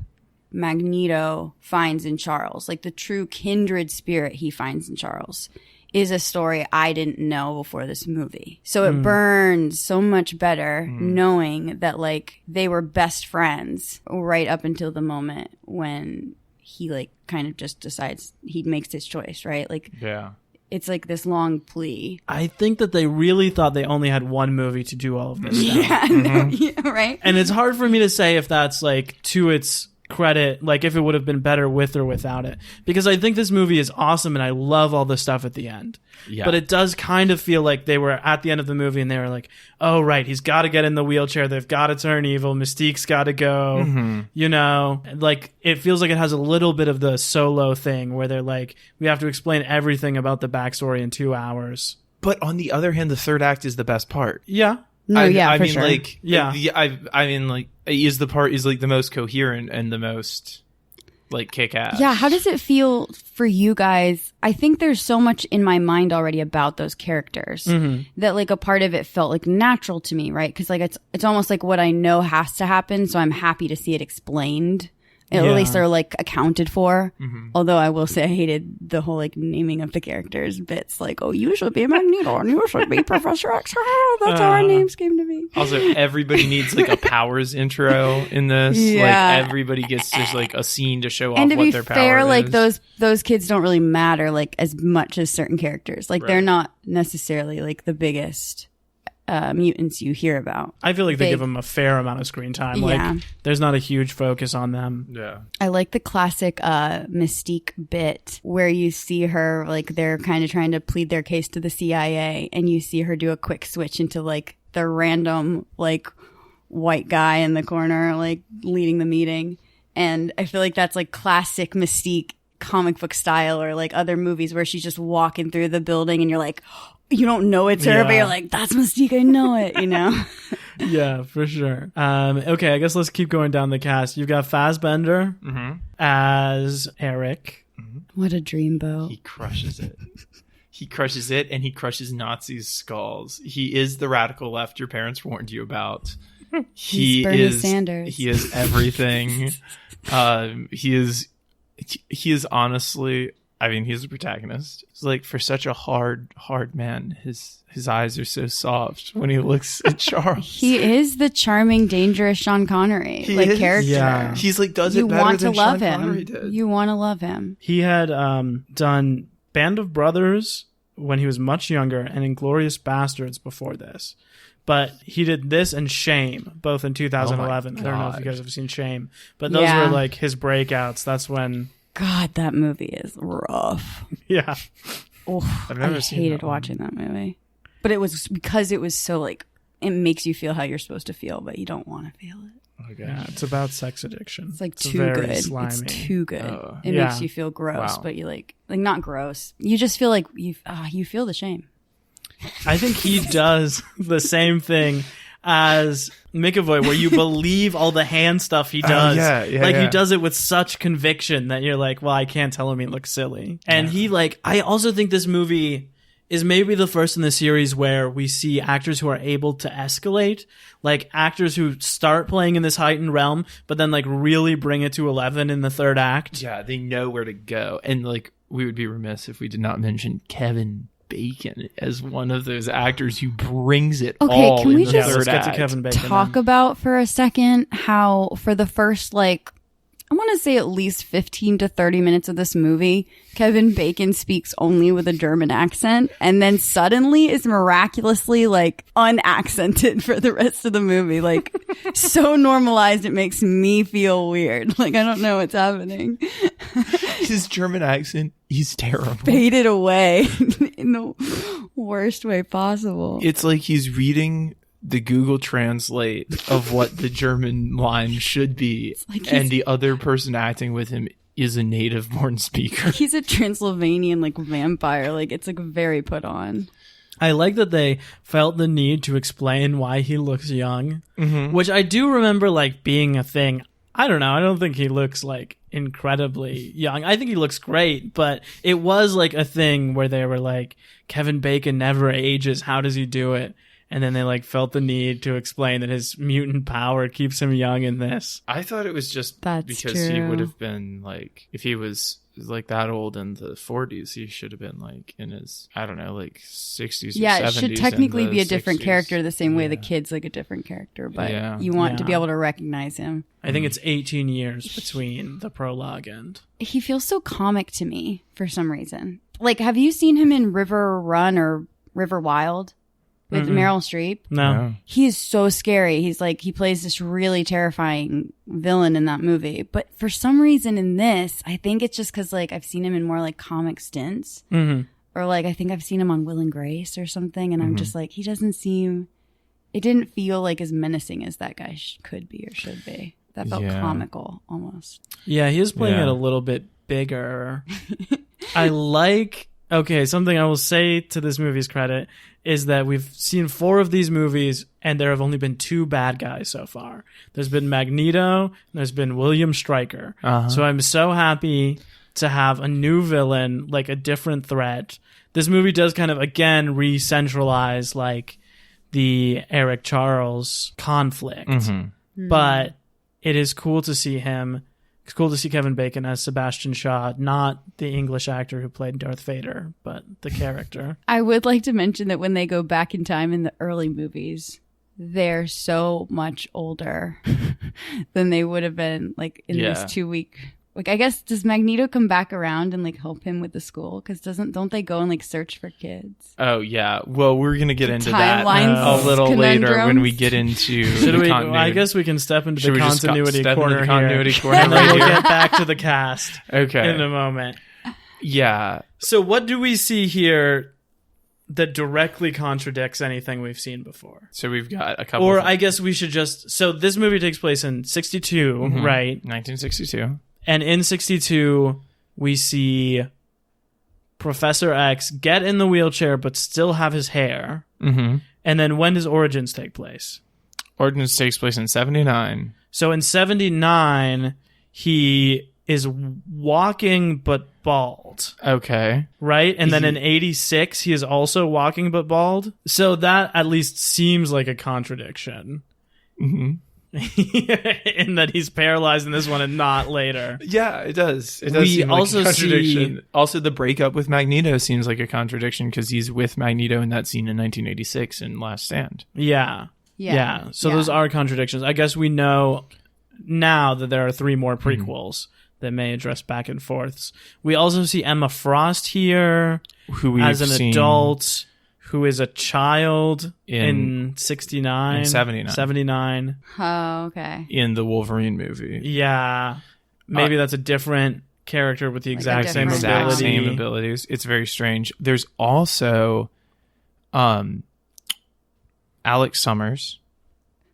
Magneto finds in Charles, like the true kindred spirit he finds in Charles, is a story I didn't know before this movie. So it burns so much better knowing that like they were best friends right up until the moment when he like kind of just decides he makes his choice, right? Like,
Yeah.
it's like this long plea.
I think that they really thought they only had one movie to do all of this stuff.
Yeah, right?
And it's hard for me to say if that's like to its credit, like if it would have been better with or without it, because I think this movie is awesome and I love all the stuff at the end.
Yeah.
But it does kind of feel like they were at the end of the movie and they were like, oh right, he's got to get in the wheelchair, they've got to turn evil, Mystique's got to go, you know, like it feels like it has a little bit of the Solo thing where they're like, we have to explain everything about the backstory in 2 hours.
But on the other hand, the third act is the best part.
Yeah.
No,
I
for
mean,
sure.
like,
Yeah.
I mean, like, is like the most coherent and the most like kick ass.
Yeah, how does it feel for you guys? I think there's so much in my mind already about those characters that like a part of it felt like natural to me, right? Because like it's almost like what I know has to happen, so I'm happy to see it explained. At least they're like accounted for. Although I will say I hated the whole like naming of the characters bits. Like, oh, you should be Magneto and you should be Professor X. That's how our names came to me.
Also, everybody needs like a powers intro in this.
Yeah.
Like everybody gets just like a scene to show
And
off
to
what
be
their power
fair,
is.
like those kids don't really matter like as much as certain characters. Like they're not necessarily like the biggest mutants you hear about.
I feel like they give them a fair amount of screen time.
Yeah.
Like there's not a huge focus on them.
Yeah.
I like the classic Mystique bit where you see her like they're kind of trying to plead their case to the CIA and you see her do a quick switch into like the random like white guy in the corner like leading the meeting. And I feel like that's like classic Mystique comic book style or like other movies where she's just walking through the building and you're like, you don't know it's her, but you're like, that's Mystique, I know it, you know?
Yeah, for sure. Okay, I guess let's keep going down the cast. You've got Fassbender as Eric.
What a dreamboat.
He crushes it. He crushes it, and he crushes Nazis' skulls. He is the radical left your parents warned you about.
He's Bernie Sanders.
He is everything. He is honestly, I mean, he's the protagonist. It's like for such a hard man, his eyes are so soft when he looks at Charles.
He is the charming, dangerous Sean Connery character.
Yeah.
He's like does it
You
better
want to
than
love
Sean
him.
Connery did.
You want to love him.
He had done Band of Brothers when he was much younger and Inglourious Bastards before this. But he did this and Shame, both in 2011. I don't know if you guys have seen Shame. But those were like his breakouts. That's when...
God, that movie is rough.
Yeah.
Oh, I hated watching that movie. But it was because it was so like, it makes you feel how you're supposed to feel, but you don't want to feel it.
Okay. Yeah, it's about sex addiction.
It's like too good.
Slimy.
It's too good. It makes you feel gross, but you like not gross. You just feel like you feel the shame.
I think he does the same thing as McAvoy, where you believe all the hand stuff he does. He does it with such conviction that you're like, well, I can't tell him he looks silly. And he I also think this movie is maybe the first in the series where we see actors who are able to escalate, like actors who start playing in this heightened realm, but then like really bring it to 11 in the third act.
Yeah, they know where to go. And like, we would be remiss if we did not mention Kevin Bacon as one of those actors who brings it all
can we
in the
just
third act.
Get to Kevin Bacon
talk about for a second how for the first I want to say at least 15 to 30 minutes of this movie, Kevin Bacon speaks only with a German accent and then suddenly is miraculously unaccented for the rest of the movie. So normalized it makes me feel weird. I don't know what's happening.
His German accent, he's terrible.
Faded away in the worst way possible.
It's like he's reading the Google Translate of what the German line should be, and the other person acting with him is a native-born speaker.
He's a Transylvanian vampire. It's very put on.
I like that they felt the need to explain why he looks young, which I do remember being a thing. I don't know. I don't think he looks incredibly young. I think he looks great, but it was a thing where they were Kevin Bacon never ages. How does he do it? And then they felt the need to explain that his mutant power keeps him young in this.
I thought it was just because
true.
He would have been if he was that old in the 40s, he should have been in his, I don't know, 60s or 70s.
Yeah, it should technically be a different
60s.
character the same way the kid's a different character, but you want to be able to recognize him.
I think it's 18 years between the prologue and...
He feels so comic to me for some reason. Have you seen him in River Run or River Wild? With Meryl Streep?
No.
He is so scary. He's he plays this really terrifying villain in that movie. But for some reason in this, I think it's just because I've seen him in more comic stints. Mm-hmm. Or I think I've seen him on Will and Grace or something. And I'm just he doesn't seem, it didn't feel as menacing as that guy could be or should be. That felt comical almost.
Yeah, he is playing it a little bit bigger. Okay, something I will say to this movie's credit is that we've seen 4 of these movies and there have only been 2 bad guys so far. There's been Magneto, and there's been William Stryker. So I'm so happy to have a new villain, a different threat. This movie does kind of, again, re-centralize, the Eric Charles conflict. But it is cool to see him. It's cool to see Kevin Bacon as Sebastian Shaw, not the English actor who played Darth Vader, but the character.
I would like to mention that when they go back in time in the early movies, they're so much older than they would have been in this 2-week. I guess, does Magneto come back around and help him with the school? Because don't they go and search for kids?
Oh yeah. Well, we're gonna get into that a little later when we get into continuity.
I guess we can step into the continuity corner here,
and
then we'll get back to the cast.
Okay.
In a moment.
Yeah.
So what do we see here that directly contradicts anything we've seen before?
So we've got a couple.
Or I guess we should just. So this movie takes place in 62, right?
1962.
And in 62, we see Professor X get in the wheelchair but still have his hair. And then when does Origins take place?
Origins takes place in 79.
So in 79, he is walking but bald.
Okay.
Right? And then in 86, he is also walking but bald. So that at least seems like a contradiction. In that he's paralyzed in this one and not later.
Yeah, it does. It does seem like a contradiction. Also, the breakup with Magneto seems like a contradiction because he's with Magneto in that scene in 1986 in Last Stand.
Yeah. So those are contradictions. I guess we know now that there are 3 more prequels that may address back and forths. We also see Emma Frost here,
who we
as an adult, who is a child in 69.
In 79.
Oh, okay.
In the Wolverine movie.
Yeah. Maybe that's a different character with the exact same
abilities. It's very strange. There's also Alex Summers.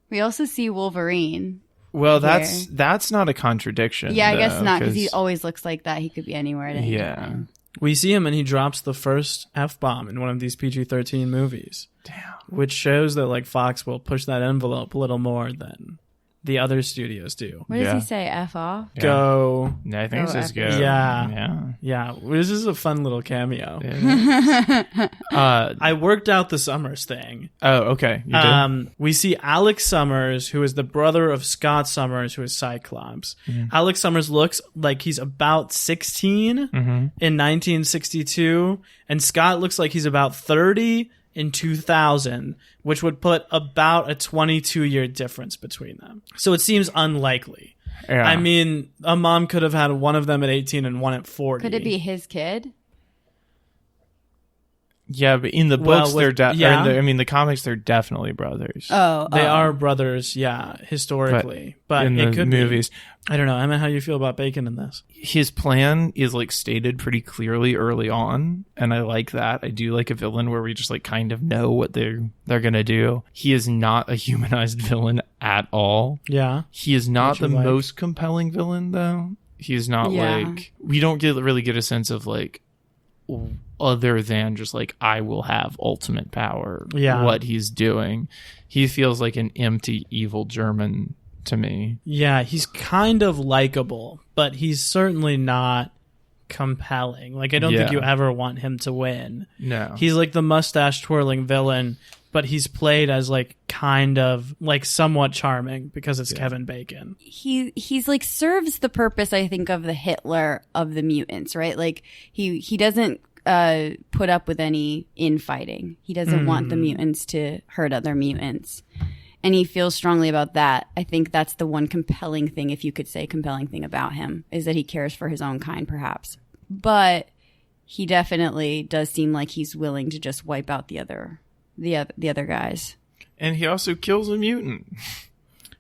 We also see Wolverine.
Well, that's not a contradiction.
Yeah, I guess not, because he always looks like that. He could be anywhere at any time.
We see him and he drops the first F-bomb in one of these PG-13 movies.
Damn.
Which shows that like Fox will push that envelope a little more than the other studios do.
What does he say? F off?
Yeah.
Go.
Yeah, I think it says go.
Yeah. This is a fun little cameo.
Yeah.
I worked out the Summers thing.
Oh, okay. You did?
We see Alex Summers, who is the brother of Scott Summers, who is Cyclops. Mm-hmm. Alex Summers looks like he's about 16 in 1962, and Scott looks like he's about 30 in 2000, which would put about a 22-year difference between them. So it seems unlikely. Yeah. I mean, a mom could have had one of them at 18 and one at 40.
Could it be his kid?
Yeah, but in the books, the comics, they're definitely brothers.
They are brothers, historically. But
in
it could
movies.
I don't know. Emma, how you feel about Bacon in this?
His plan is like stated pretty clearly early on, and I like that. I do like a villain where we just like kind of know what they're gonna do. He is not a humanized villain at all.
Yeah.
He is not the most compelling villain, though. He is not like, we don't really get a sense of like, other than just like, I will have ultimate power. Yeah. What he's doing. He feels like an empty, evil German to me. Yeah,
he's kind of likable, but he's certainly not compelling. Like, I don't think you ever want him to win.
No.
He's like the mustache twirling villain, but he's played as like kind of like somewhat charming because it's Kevin Bacon.
He's like serves the purpose, I think, of the Hitler of the mutants, right? Like he doesn't put up with any infighting. He doesn't want the mutants to hurt other mutants. And he feels strongly about that. I think that's the one compelling thing, if you could say compelling thing about him, is that he cares for his own kind, perhaps. But he definitely does seem like he's willing to just wipe out the other guys.
And he also kills a mutant.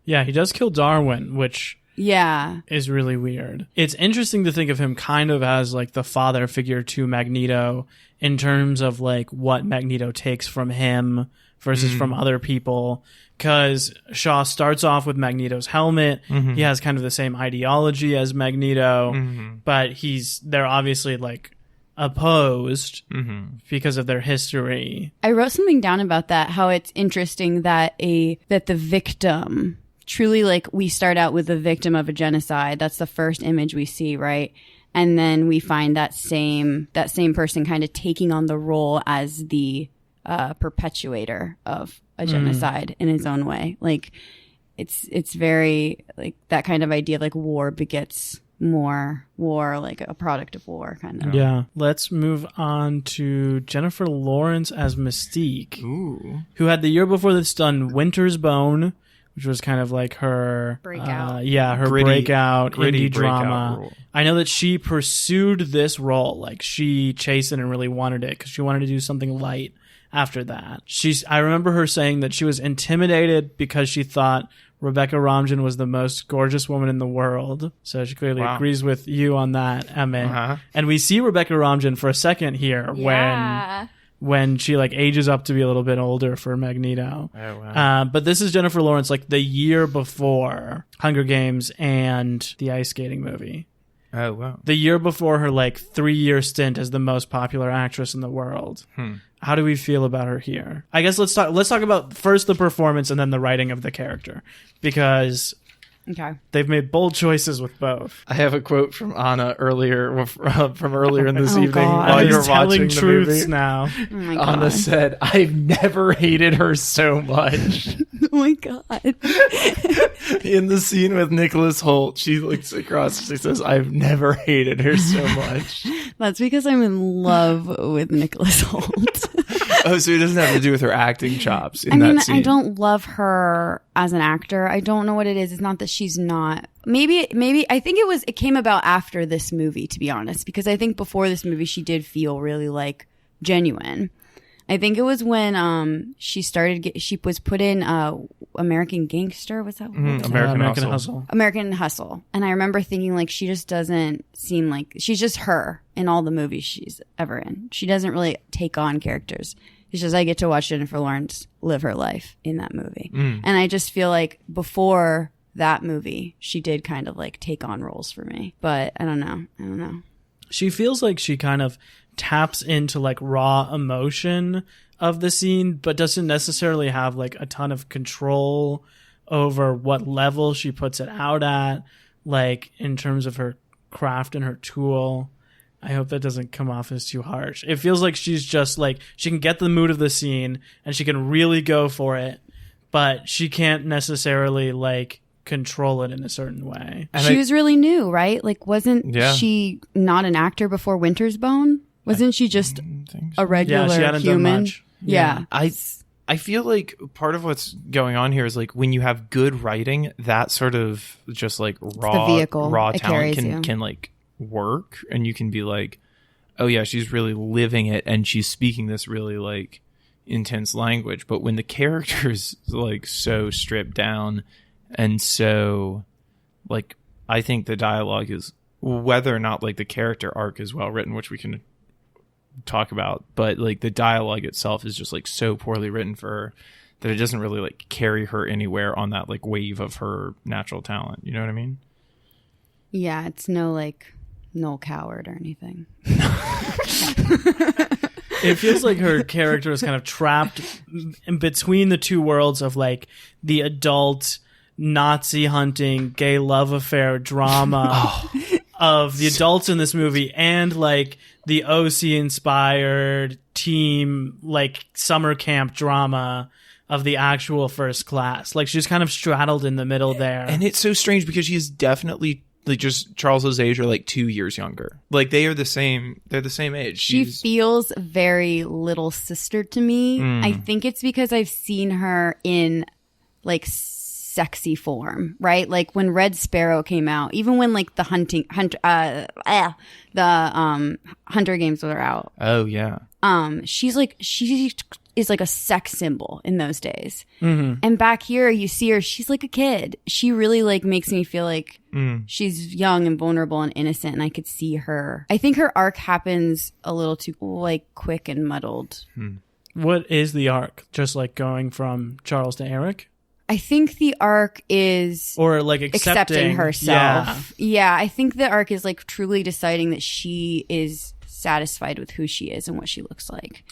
Yeah, he does kill Darwin, which is really weird. It's interesting to think of him kind of as like the father figure to Magneto in terms of like what Magneto takes from him versus from other people. Because Shaw starts off with Magneto's helmet. He has kind of the same ideology as Magneto, but they're obviously like opposed because of their history.
I wrote something down about that, how it's interesting that the victim, truly, like, we start out with the victim of a genocide. That's the first image we see, right? And then we find that same person kind of taking on the role as the perpetuator of a genocide in his own way. Like, it's very like that kind of idea of like war begets more war, like a product of war kind of.
Yeah. Let's move on to Jennifer Lawrence as Mystique, who had the year before this done Winter's Bone, which was kind of like her breakout. Her breakout indie drama. Role. I know that she pursued this role, like she chased it and really wanted it because she wanted to do something light after that. I remember her saying that she was intimidated because she thought Rebecca Romijn was the most gorgeous woman in the world. So she clearly agrees with you on that, Emma. And we see Rebecca Romijn for a second here when she like ages up to be a little bit older for Magneto. Oh, wow. But this is Jennifer Lawrence like the year before Hunger Games and the ice skating movie.
Oh, wow.
The year before her like 3-year stint as the most popular actress in the world. How do we feel about her here? I guess let's talk about first the performance and then the writing of the character, because they've made bold choices with both.
I have a quote from Ahna earlier in this evening while you're watching the movie.
Now,
Ahna said, "I've never hated her so much."
Oh my god!
In the scene with Nicholas Hoult, she looks across. She says, "I've never hated her so much."
That's because I'm in love with Nicholas Hoult.
Oh, so it doesn't have to do with her acting chops in
I mean,
that scene.
I don't love her as an actor. I don't know what it is. It's not that she's not. Maybe I think it came about after this movie, to be honest, because I think before this movie she did feel really like genuine. I think it was when she was put in American Gangster. Was that
American Hustle.
American Hustle. And I remember thinking like she just doesn't seem like she's just her in all the movies she's ever in. She doesn't really take on characters. It's just I get to watch Jennifer Lawrence live her life in that movie. And I just feel like before that movie, she did kind of like take on roles for me. But I don't know.
She feels like she kind of taps into like raw emotion of the scene, but doesn't necessarily have like a ton of control over what level she puts it out at, like in terms of her craft and her tool. I hope that doesn't come off as too harsh. It feels like she's just like, she can get the mood of the scene and she can really go for it, but she can't necessarily like control it in a certain way.
She was really new, right? Like, wasn't she not an actor before Winter's Bone? Wasn't she just a regular
she hadn't
human?
done much.
Yeah.
I feel like part of what's going on here is like when you have good writing, that sort of just like raw talent can like work, and you can be like, oh yeah, she's really living it and she's speaking this really like intense language. But when the character is like so stripped down and so like, I think the dialogue is, whether or not like the character arc is well written, which we can talk about, but like the dialogue itself is just like so poorly written for her that it doesn't really like carry her anywhere on that like wave of her natural talent. You know what I mean?
Yeah, it's no like Noel Coward or anything.
It feels like her character is kind of trapped in between the two worlds of like the adult Nazi hunting, gay love affair drama of the adults in this movie, and like the OC inspired team like summer camp drama of the actual First Class. Like she's kind of straddled in the middle there.
And it's so strange because she is definitely like just Charles's age or like 2 years younger. Like they are the same. They're the same age.
She feels very little sister to me. I think it's because I've seen her in like sexy form, right? Like when Red Sparrow came out, even when like the Hunter Games were out.
Oh yeah.
She is like a sex symbol in those days. And back here you see her, she's like a kid. She really like makes me feel like she's young and vulnerable and innocent, and I could see her. I think her arc happens a little too like quick and muddled.
What is the arc? Just like going from Charles to Eric?
I think the arc is
or like accepting
herself. Yeah, I think the arc is like truly deciding that she is satisfied with who she is and what she looks like.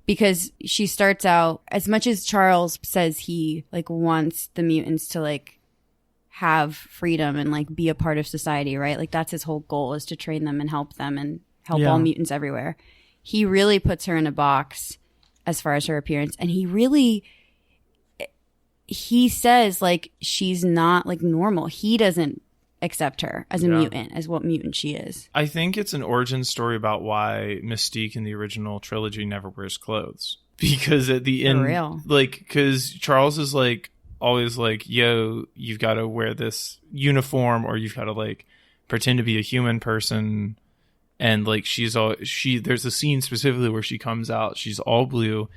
Because she starts out, as much as Charles says he like wants the mutants to like have freedom and like be a part of society, right? Like that's his whole goal, is to train them and help all mutants everywhere. He really puts her in a box as far as her appearance, and he says like she's not like normal. He doesn't accept her as a mutant, as what mutant she is.
I think it's an origin story about why Mystique in the original trilogy never wears clothes. Because at the end, like, because Charles is like always like, yo, you've got to wear this uniform, or you've got to like pretend to be a human person. And like there's a scene specifically where she comes out, she's all blue.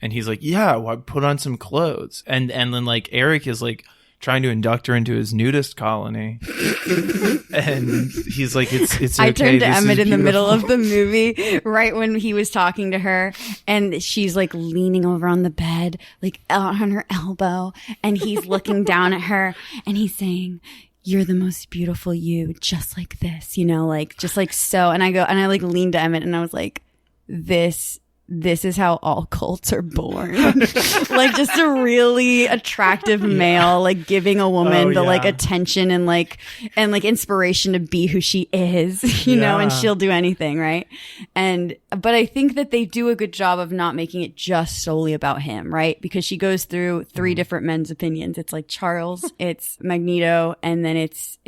And he's like, yeah, well, put on some clothes. And then like Eric is like trying to induct her into his nudist colony. And he's like, it's okay.
I turned to Emmett in the middle of the movie, right when he was talking to her. And she's like leaning over on the bed, like on her elbow. And he's looking down at her and he's saying, you're the most beautiful you, just like this, you know, like just like so. And I like leaned to Emmett and I was like, this is how all cults are born. Like just a really attractive male, like giving a woman like attention and like inspiration to be who she is, you know, and she'll do anything. Right. But I think that they do a good job of not making it just solely about him. Right. Because she goes through three different men's opinions. It's like Charles, it's Magneto, and then it's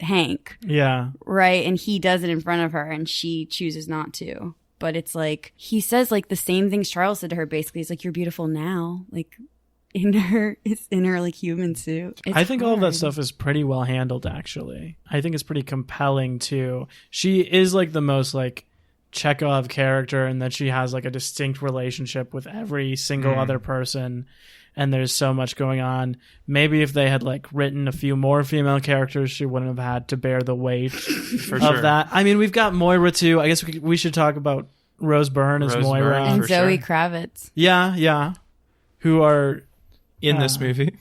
Hank.
Yeah.
Right. And he does it in front of her and she chooses not to. but it's like he says like the same things Charles said to her. Basically, he's like, "You're beautiful now." Like in her like human suit.
I think all of that stuff is pretty well handled. Actually, I think it's pretty compelling too. She is like the most like Chekhov character, and that she has like a distinct relationship with every single other person. And there's so much going on. Maybe if they had like written a few more female characters, she wouldn't have had to bear the weight of that. I mean, we've got Moira too. I guess we should talk about Rose Byrne as Moira
and Zoe Kravitz.
Yeah, who are
in this movie.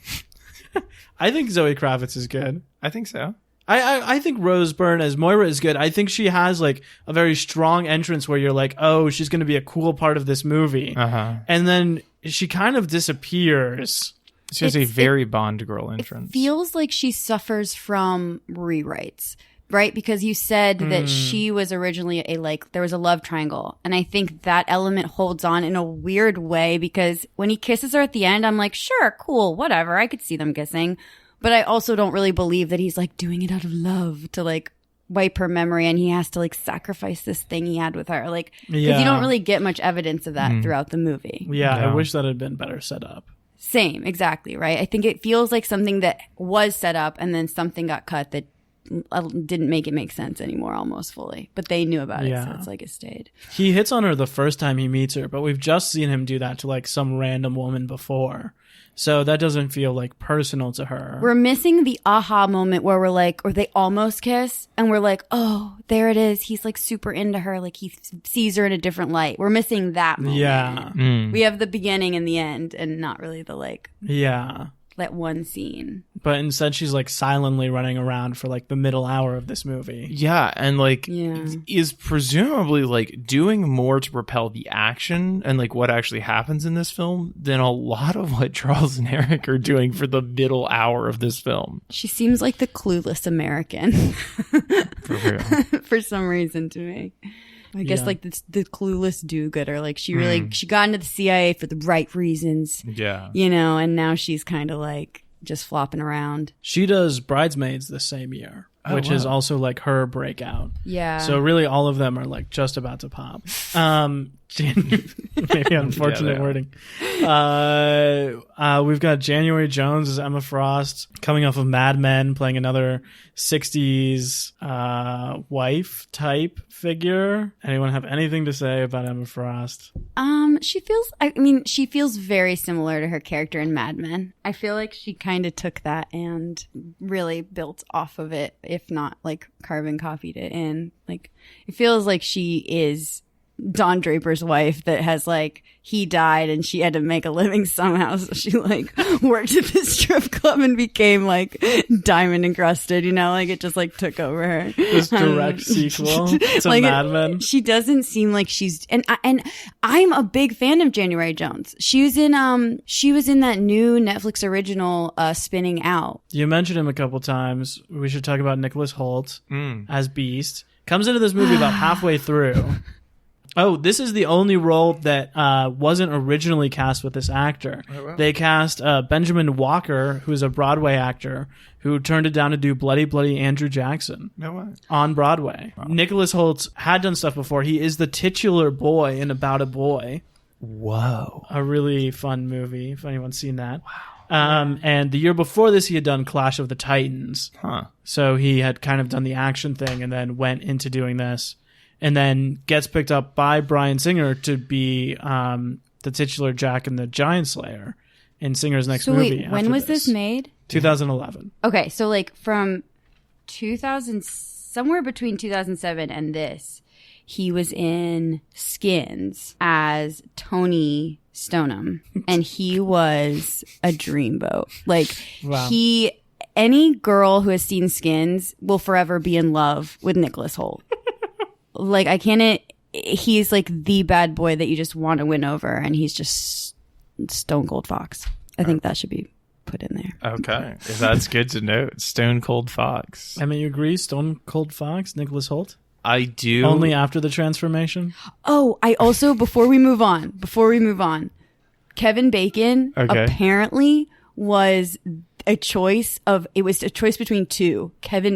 I think Zoe Kravitz is good.
I think so.
I think Rose Byrne as Moira is good. I think she has like a very strong entrance where you're like, oh, she's going to be a cool part of this movie. And then she kind of disappears.
She has a very Bond girl entrance.
It feels like she suffers from rewrites, right? Because you said that she was originally there was a love triangle. And I think that element holds on in a weird way, because when he kisses her at the end, I'm like, sure, cool, whatever. I could see them kissing. But I also don't really believe that he's like doing it out of love to like wipe her memory, and he has to like sacrifice this thing he had with her. Like, because you don't really get much evidence of that throughout the movie.
Yeah, I wish that had been better set up.
Same, exactly, right? I think it feels like something that was set up and then something got cut that didn't make it make sense anymore almost fully. But they knew about it, so it's like it stayed.
He hits on her the first time he meets her, but we've just seen him do that to like some random woman before. So that doesn't feel like personal to her.
We're missing the aha moment where we're like, or they almost kiss, and we're like, oh, there it is. He's like super into her. Like he sees her in a different light. We're missing that moment.
Yeah.
We have the beginning and the end, and not really the like.
Yeah.
That one scene.
But instead she's like silently running around for like the middle hour of this movie.
Yeah, and like is presumably like doing more to propel the action and like what actually happens in this film than a lot of what Charles and Eric are doing for the middle hour of this film.
She seems like the clueless American.
For real.
For some reason to me. I guess like the clueless do-gooder. Like she got into the CIA for the right reasons.
Yeah.
You know, and now she's kind of like just flopping around.
She does Bridesmaids the same year, which is also like her breakout.
Yeah.
So really all of them are like just about to pop. Maybe unfortunate wording. We've got January Jones as Emma Frost, coming off of Mad Men, playing another 60s wife type figure. Anyone have anything to say about Emma Frost?
She feels very similar to her character in Mad Men. I feel like she kind of took that and really built off of it, if not like carbon copied it in. Like it feels like she is Don Draper's wife that has like, he died and she had to make a living somehow, so she like worked at this strip club and became like diamond encrusted, you know, like it just like took over her.
This direct sequel to like Mad Men.
She doesn't seem like she's, and I'm a big fan of January Jones. She was in that new Netflix original Spinning Out.
You mentioned him a couple times. We should talk about Nicholas Hoult as Beast. Comes into this movie about halfway through. Oh, this is the only role that wasn't originally cast with this actor. Oh, wow. They cast Benjamin Walker, who's a Broadway actor, who turned it down to do Bloody Bloody Andrew Jackson on Broadway. Wow. Nicholas Hoult had done stuff before. He is the titular boy in About a Boy.
Whoa.
A really fun movie, if anyone's seen that. Wow. And the year before this, he had done Clash of the Titans.
Huh.
So he had kind of done the action thing and then went into doing this. And then gets picked up by Bryan Singer to be the titular Jack and the Giant Slayer in Singer's next movie.
Wait, when was this made?
2011.
Okay, so like from 2000, somewhere between 2007 and this, he was in Skins as Tony Stoneham, and he was a dreamboat. Like any girl who has seen Skins will forever be in love with Nicholas Hoult. Like, he's like the bad boy that you just want to win over, and he's just Stone Cold Fox. I think that should be put in there.
Okay. That's good to know. Stone Cold Fox.
I mean, you agree? Stone Cold Fox, Nicholas Hoult?
I do.
Only after the transformation?
Oh, I also, before we move on, Kevin Bacon apparently was a choice between two.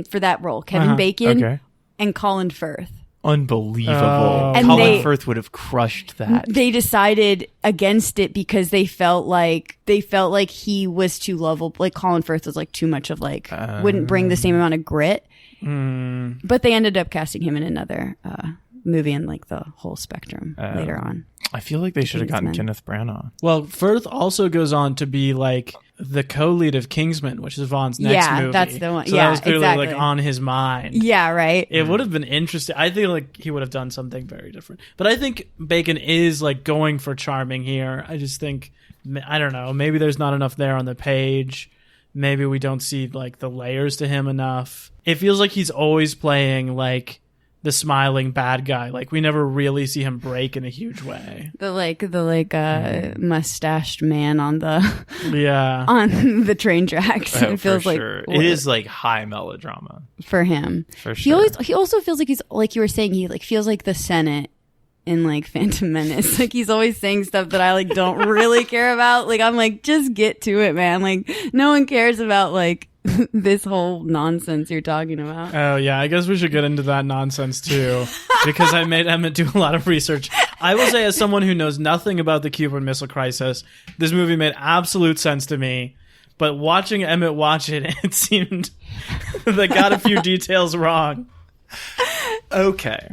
For that role. Kevin Bacon and Colin Firth.
unbelievable.
And
Colin
they-
Firth would have crushed that.
They decided against it because they felt like he was too lovable. Like Colin Firth was like too much of like wouldn't bring the same amount of grit. But they ended up casting him in another movie in like the whole spectrum later on.
I feel like they should have gotten
Kingsman.
Kenneth Branagh.
Well, Firth also goes on to be like the co-lead of Kingsman, which is Vaughn's next
Yeah,
movie.
that's the one.
So
Yeah,
that was clearly
exactly.
like on his mind.
Yeah, right.
It would have been interesting. I think like he would have done something very different. But I think Bacon is like going for charming here. I just think, I don't know, maybe there's not enough there on the page. Maybe we don't see like the layers to him enough. It feels like he's always playing like the smiling bad guy. Like we never really see him break in a huge way.
The mustached man on the
Yeah.
on the train tracks.
Oh,
It feels
for
like
sure. It is like high melodrama.
for him.
For sure.
He also feels like he's like you were saying, he like feels like the Senate in like Phantom Menace. Like he's always saying stuff that I like don't really care about. Like I'm like, just get to it, man. Like no one cares about like this whole nonsense you're talking about.
Oh, yeah. I guess we should get into that nonsense, too, because I made Emmett do a lot of research. I will say, as someone who knows nothing about the Cuban Missile Crisis, this movie made absolute sense to me. But watching Emmett watch it, it seemed they got a few details wrong.
Okay.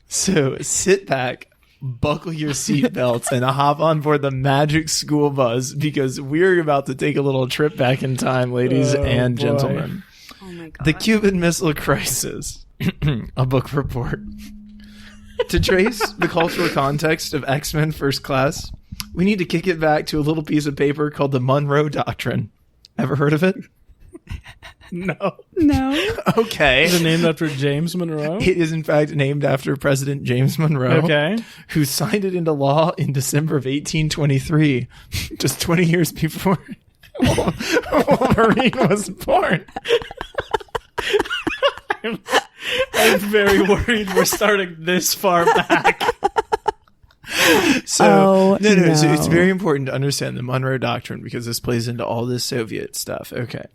So sit back, buckle your seatbelts, and hop on board the Magic School Bus because we're about to take a little trip back in time, ladies and
boy.
gentlemen.
Oh my god.
The Cuban Missile Crisis, a book report. To trace the cultural context of X-Men First Class, we need to kick it back to a little piece of paper called the Monroe Doctrine. Ever heard of it?
No.
No.
Okay.
Is it named after James Monroe?
It is, in fact, named after President James Monroe,
Okay.
who signed it into law in December of 1823, just 20 years before Wolverine was born.
I'm very worried we're starting this far back.
So,
Oh,
So it's
no.
very important to understand the Monroe Doctrine because this plays into all this Soviet stuff. Okay.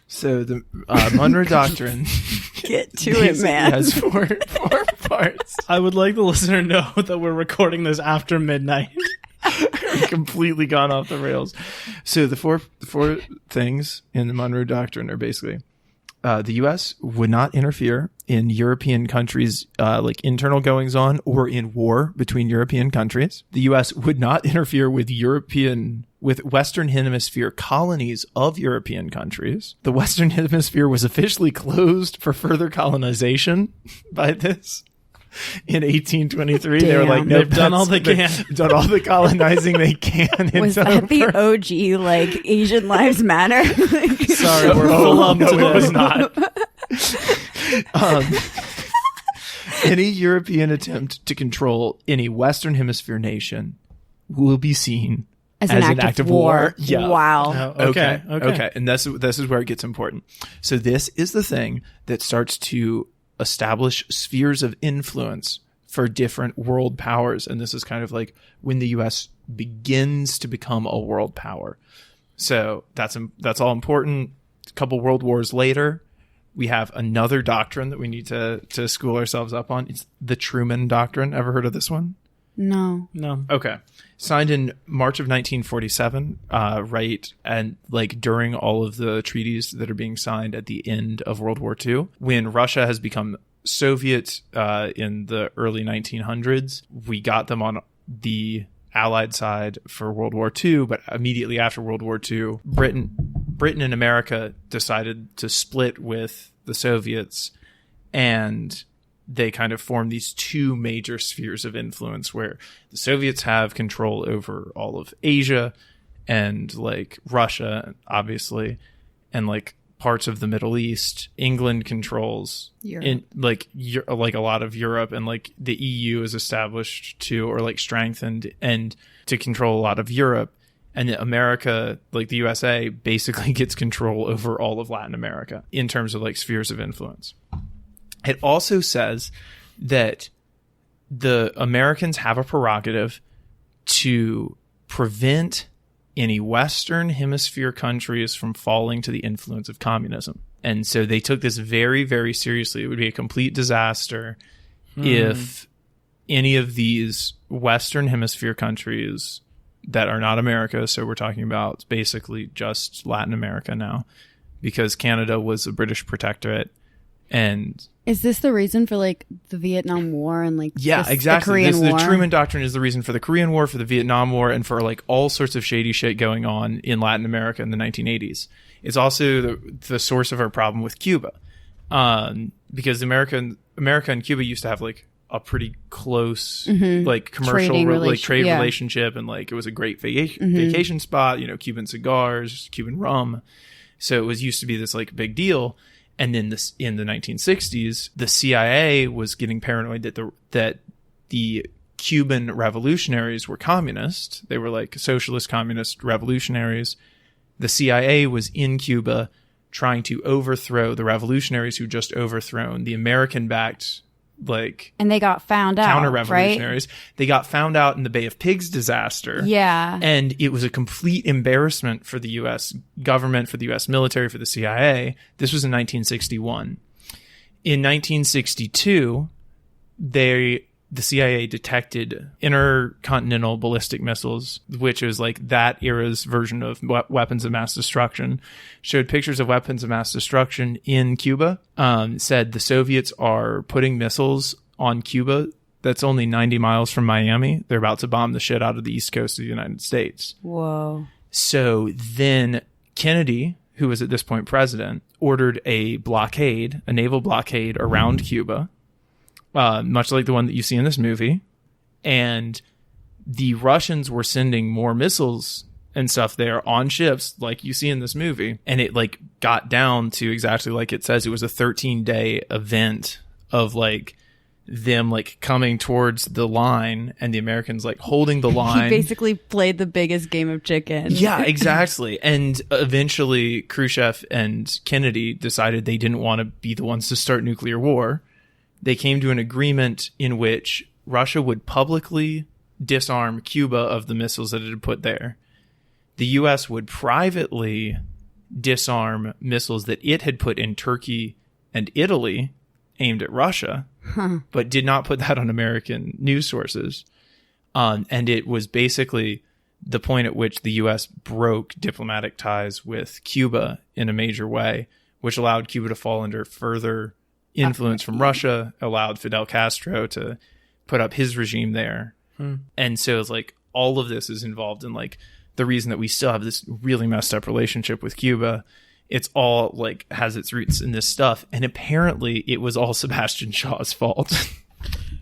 So the Monroe Doctrine
Get to it, man.
has four parts.
I would like the listener to know that we're recording this after midnight.
Completely gone off the rails. So the four things in the Monroe Doctrine are basically the U.S. would not interfere in European countries' like internal goings on or in war between European countries. The U.S. would not interfere with Western Hemisphere colonies of European countries. The Western Hemisphere was officially closed for further colonization by this. In 1823, they were
Damn.
like, nope,
They've done all they
they've done all the colonizing they can.
Was
It's
that the
over.
OG like Asian Lives Matter?
Sorry, we're full up
no,
today.
it was not. Any European attempt to control any Western Hemisphere nation will be seen
As an act of war.
Yeah.
Wow.
Oh, okay.
And this is where it gets important. So this is the thing that starts to establish spheres of influence for different world powers. And this is kind of like when the U.S. begins to become a world power. So that's all important. A couple world wars later, we have another doctrine that we need to school ourselves up on. It's the Truman Doctrine. Ever heard of this one?
No.
No.
Okay. Signed in March of 1947, right, and like during all of the treaties that are being signed at the end of World War II, when Russia has become Soviet in the early 1900s, we got them on the Allied side for World War II, but immediately after World War II, Britain and America decided to split with the Soviets, and they kind of form these two major spheres of influence where the Soviets have control over all of Asia and like Russia, obviously, and like parts of the Middle East. England controls
Europe.
in like a lot of Europe, and like the EU is established to or like strengthened and to control a lot of Europe. And America, like the USA, basically gets control over all of Latin America in terms of like spheres of influence. It also says that the Americans have a prerogative to prevent any Western Hemisphere countries from falling to the influence of communism. And so they took this very, very seriously. It would be a complete disaster if any of these Western Hemisphere countries that are not America, so we're talking about basically just Latin America now, because Canada was a British protectorate. And
is this the reason for like the Vietnam War and like
exactly.
the Korean War?
The Truman Doctrine is the reason for the Korean War, for the Vietnam War, and for like all sorts of shady shit going on in Latin America in the 1980s. It's also the source of our problem with Cuba, because America and Cuba used to have like a pretty close like commercial trade relationship, and like it was a great vacation spot. You know, Cuban cigars, Cuban rum. So it used to be this like big deal. And then in the 1960s, the CIA was getting paranoid that the Cuban revolutionaries were communist. They were like socialist communist revolutionaries. The CIA was in Cuba trying to overthrow the revolutionaries who just overthrown the American-backed
and they got found out,
counter-revolutionaries.
Right?
They got found out in the Bay of Pigs disaster.
Yeah.
And it was a complete embarrassment for the U.S. government, for the U.S. military, for the CIA. This was in 1961. In 1962, the CIA detected intercontinental ballistic missiles, which is like that era's version of weapons of mass destruction, showed pictures of weapons of mass destruction in Cuba, said the Soviets are putting missiles on Cuba that's only 90 miles from Miami. They're about to bomb the shit out of the East Coast of the United States.
Whoa.
So then Kennedy, who was at this point president, ordered a naval blockade around Cuba, much like the one that you see in this movie. And the Russians were sending more missiles and stuff there on ships like you see in this movie. And it like got down to exactly like it says. It was a 13-day event of like them like coming towards the line and the Americans like holding the line.
He basically played the biggest game of chicken.
Yeah, exactly. And eventually Khrushchev and Kennedy decided they didn't want to be the ones to start nuclear war. They came to an agreement in which Russia would publicly disarm Cuba of the missiles that it had put there. The U.S. would privately disarm missiles that it had put in Turkey and Italy aimed at Russia, but did not put that on American news sources. And it was basically the point at which the U.S. broke diplomatic ties with Cuba in a major way, which allowed Cuba to fall under further influence from Russia, allowed Fidel Castro to put up his regime there. And so it's like all of this is involved in like the reason that we still have this really messed up relationship with Cuba. It's all like has its roots in this stuff. And apparently it was all Sebastian Shaw's fault.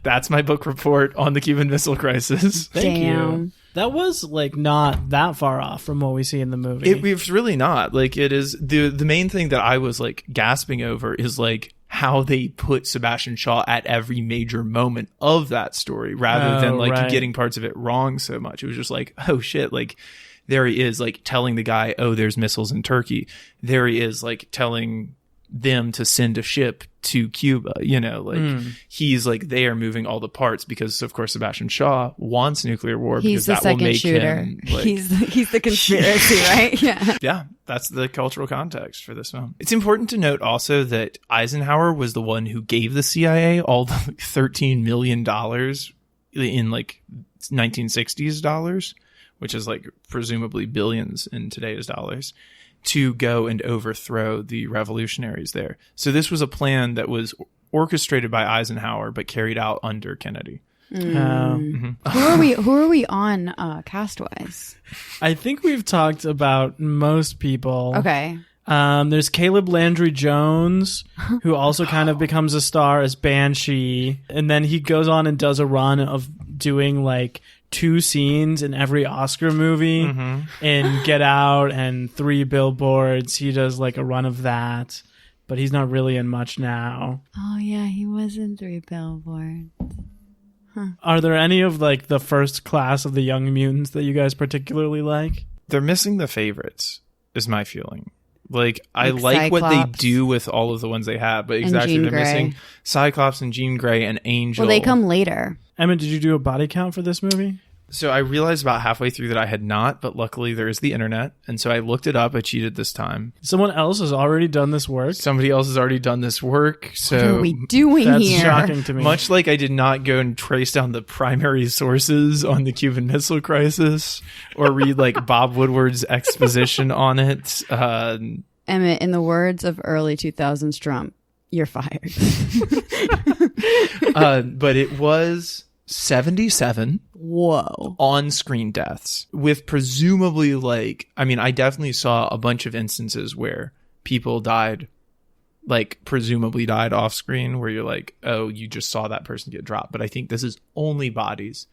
That's my book report on the Cuban Missile Crisis.
Thank you. That was like not that far off from what we see in the movie.
It's really not. Like it is the main thing that I was like gasping over is like how they put Sebastian Shaw at every major moment of that story rather than like getting parts of it wrong so much. It was just like, oh shit, like there he is like telling the guy, oh, there's missiles in Turkey. There he is like telling them to send a ship to Cuba, you know, like he's like there moving all the parts because of course Sebastian Shaw wants nuclear war because that will make him like,
he's the conspiracy, right?
Yeah, that's the cultural context for this film. It's important to note also that Eisenhower was the one who gave the CIA all the $13 million in like 1960s dollars, which is like presumably billions in today's dollars, to go and overthrow the revolutionaries there. So this was a plan that was orchestrated by Eisenhower but carried out under Kennedy.
Who are we on cast-wise?
I think we've talked about most people.
Okay.
There's Caleb Landry Jones, who also kind of becomes a star as Banshee. And then he goes on and does a run of doing like 2 scenes in every Oscar movie in Get Out and 3 Billboards. He does like a run of that, but he's not really in much now.
Oh yeah, he was in 3 Billboards.
Are there any of like the first class of the Young Mutants that you guys particularly like?
They're missing the favorites, is my feeling. Like I like what they do with all of the ones they have, but exactly they're missing Cyclops and Jean Grey and Angel.
Well, they come later.
Emma, did you do a body count for this movie?
So I realized about halfway through that I had not, but luckily there is the internet. And so I looked it up. I cheated this time.
Someone else has already done this work.
Somebody else has already done this work. So
What are we doing
That's
here?
shocking to me.
much like I did not go and trace down the primary sources on the Cuban Missile Crisis or read like Bob Woodward's exposition on it.
Emmett, in the words of early 2000s Trump, you're fired.
But it was 77
Whoa.
on-screen deaths with presumably I definitely saw a bunch of instances where people died, presumably died off screen, where you're like, oh, you just saw that person get dropped. But I think this is only bodies.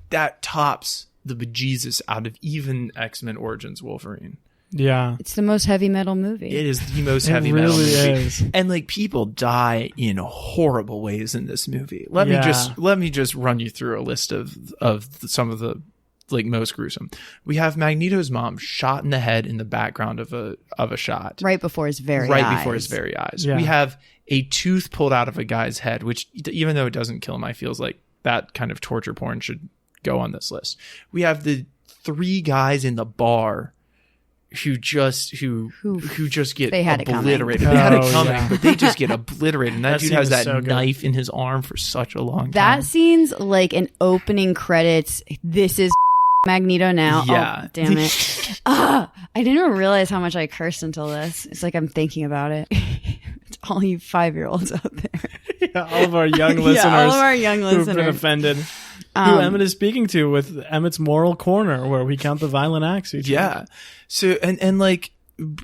That tops the bejesus out of even X-Men Origins Wolverine.
Yeah.
It's the most heavy metal movie.
It is the most
It
heavy metal
really
movie.
is.
And people die in horrible ways in this movie. Let me just run you through a list of some of the most gruesome. We have Magneto's mom shot in the head in the background of a shot.
Right before his very eyes.
Yeah.
We have a tooth pulled out of a guy's head, which even though it doesn't kill him, I feels like that kind of torture porn should go on this list. We have the 3 guys in the bar who just get
They had it coming.
obliterated. They had it
Oh,
coming,
yeah.
but they just get obliterated. And that
That
dude
scene
has
is
that
so good.
knife in his arm for such a long time.
That scene's like an opening credits. This is Magneto now.
Yeah.
Oh, damn it. I didn't even realize how much I cursed until this. It's like I'm thinking about it. It's all you 5-year-olds out there.
Yeah, all of our young listeners.
Yeah, all of our young
who've been
listeners.
offended. Who Emmett is speaking to with Emmett's moral corner, where we count the violent acts.
Yeah. So and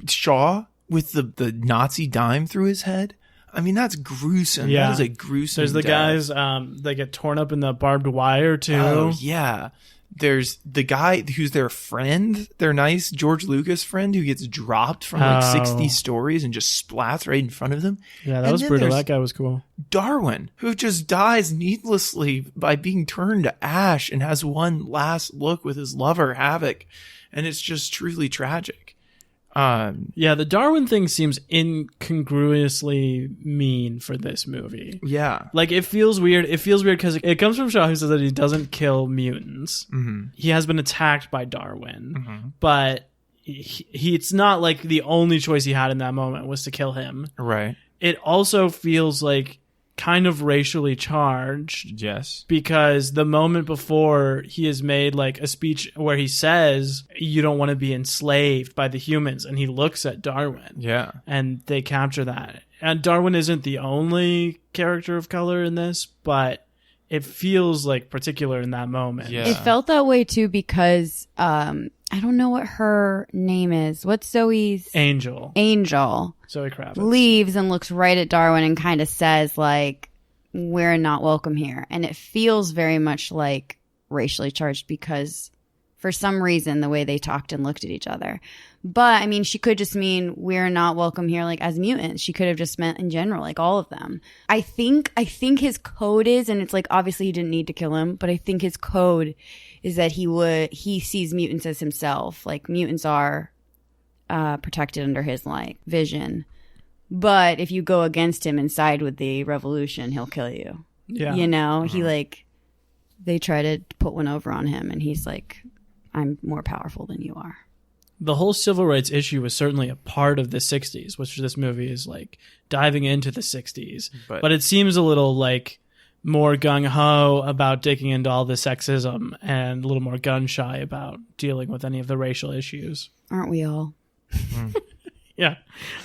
Shaw with the Nazi dime through his head. I mean, that's gruesome.
Yeah.
That is a gruesome.
There's the
death.
guys. They get torn up in the barbed wire too.
Oh yeah. There's the guy who's their friend, their nice George Lucas friend, who gets dropped from 60 stories and just splats right in front of them.
Yeah, that
And
was
then
brutal.
there's
That guy was cool.
Darwin, who just dies needlessly by being turned to ash and has one last look with his lover Havoc, and it's just truly tragic.
Yeah, the Darwin thing seems incongruously mean for this movie.
Yeah.
It feels weird. It feels weird because it comes from Shaw, who says that he doesn't kill mutants.
Mm-hmm.
He has been attacked by Darwin,
Mm-hmm.
but it's not like the only choice he had in that moment was to kill him.
Right.
It also feels like kind of racially charged.
Yes.
Because the moment before, he has made a speech where he says, you don't want to be enslaved by the humans. And he looks at Darwin.
Yeah.
And they capture that. And Darwin isn't the only character of color in this, but it feels particular in that moment.
Yeah.
It felt that way too because I don't know what her name is. What's Zoe's?
Angel.
Zoe
Kravitz.
leaves and looks right at Darwin and kind of says we're not welcome here. And it feels very much like racially charged because for some reason the way they talked and looked at each other. But I mean, she could just mean we're not welcome here as mutants. She could have just meant in general, all of them. I think his code is, and it's obviously he didn't need to kill him, but I think his code is that he sees mutants as himself. Mutants are protected under his vision. But if you go against him and side with the revolution, he'll kill you.
Yeah.
He they try to put one over on him and he's I'm more powerful than you are.
The whole civil rights issue was certainly a part of the 60s, which this movie is diving into the 60s. But it seems a little more gung-ho about digging into all the sexism and a little more gun-shy about dealing with any of the racial issues.
Aren't we all?
Yeah,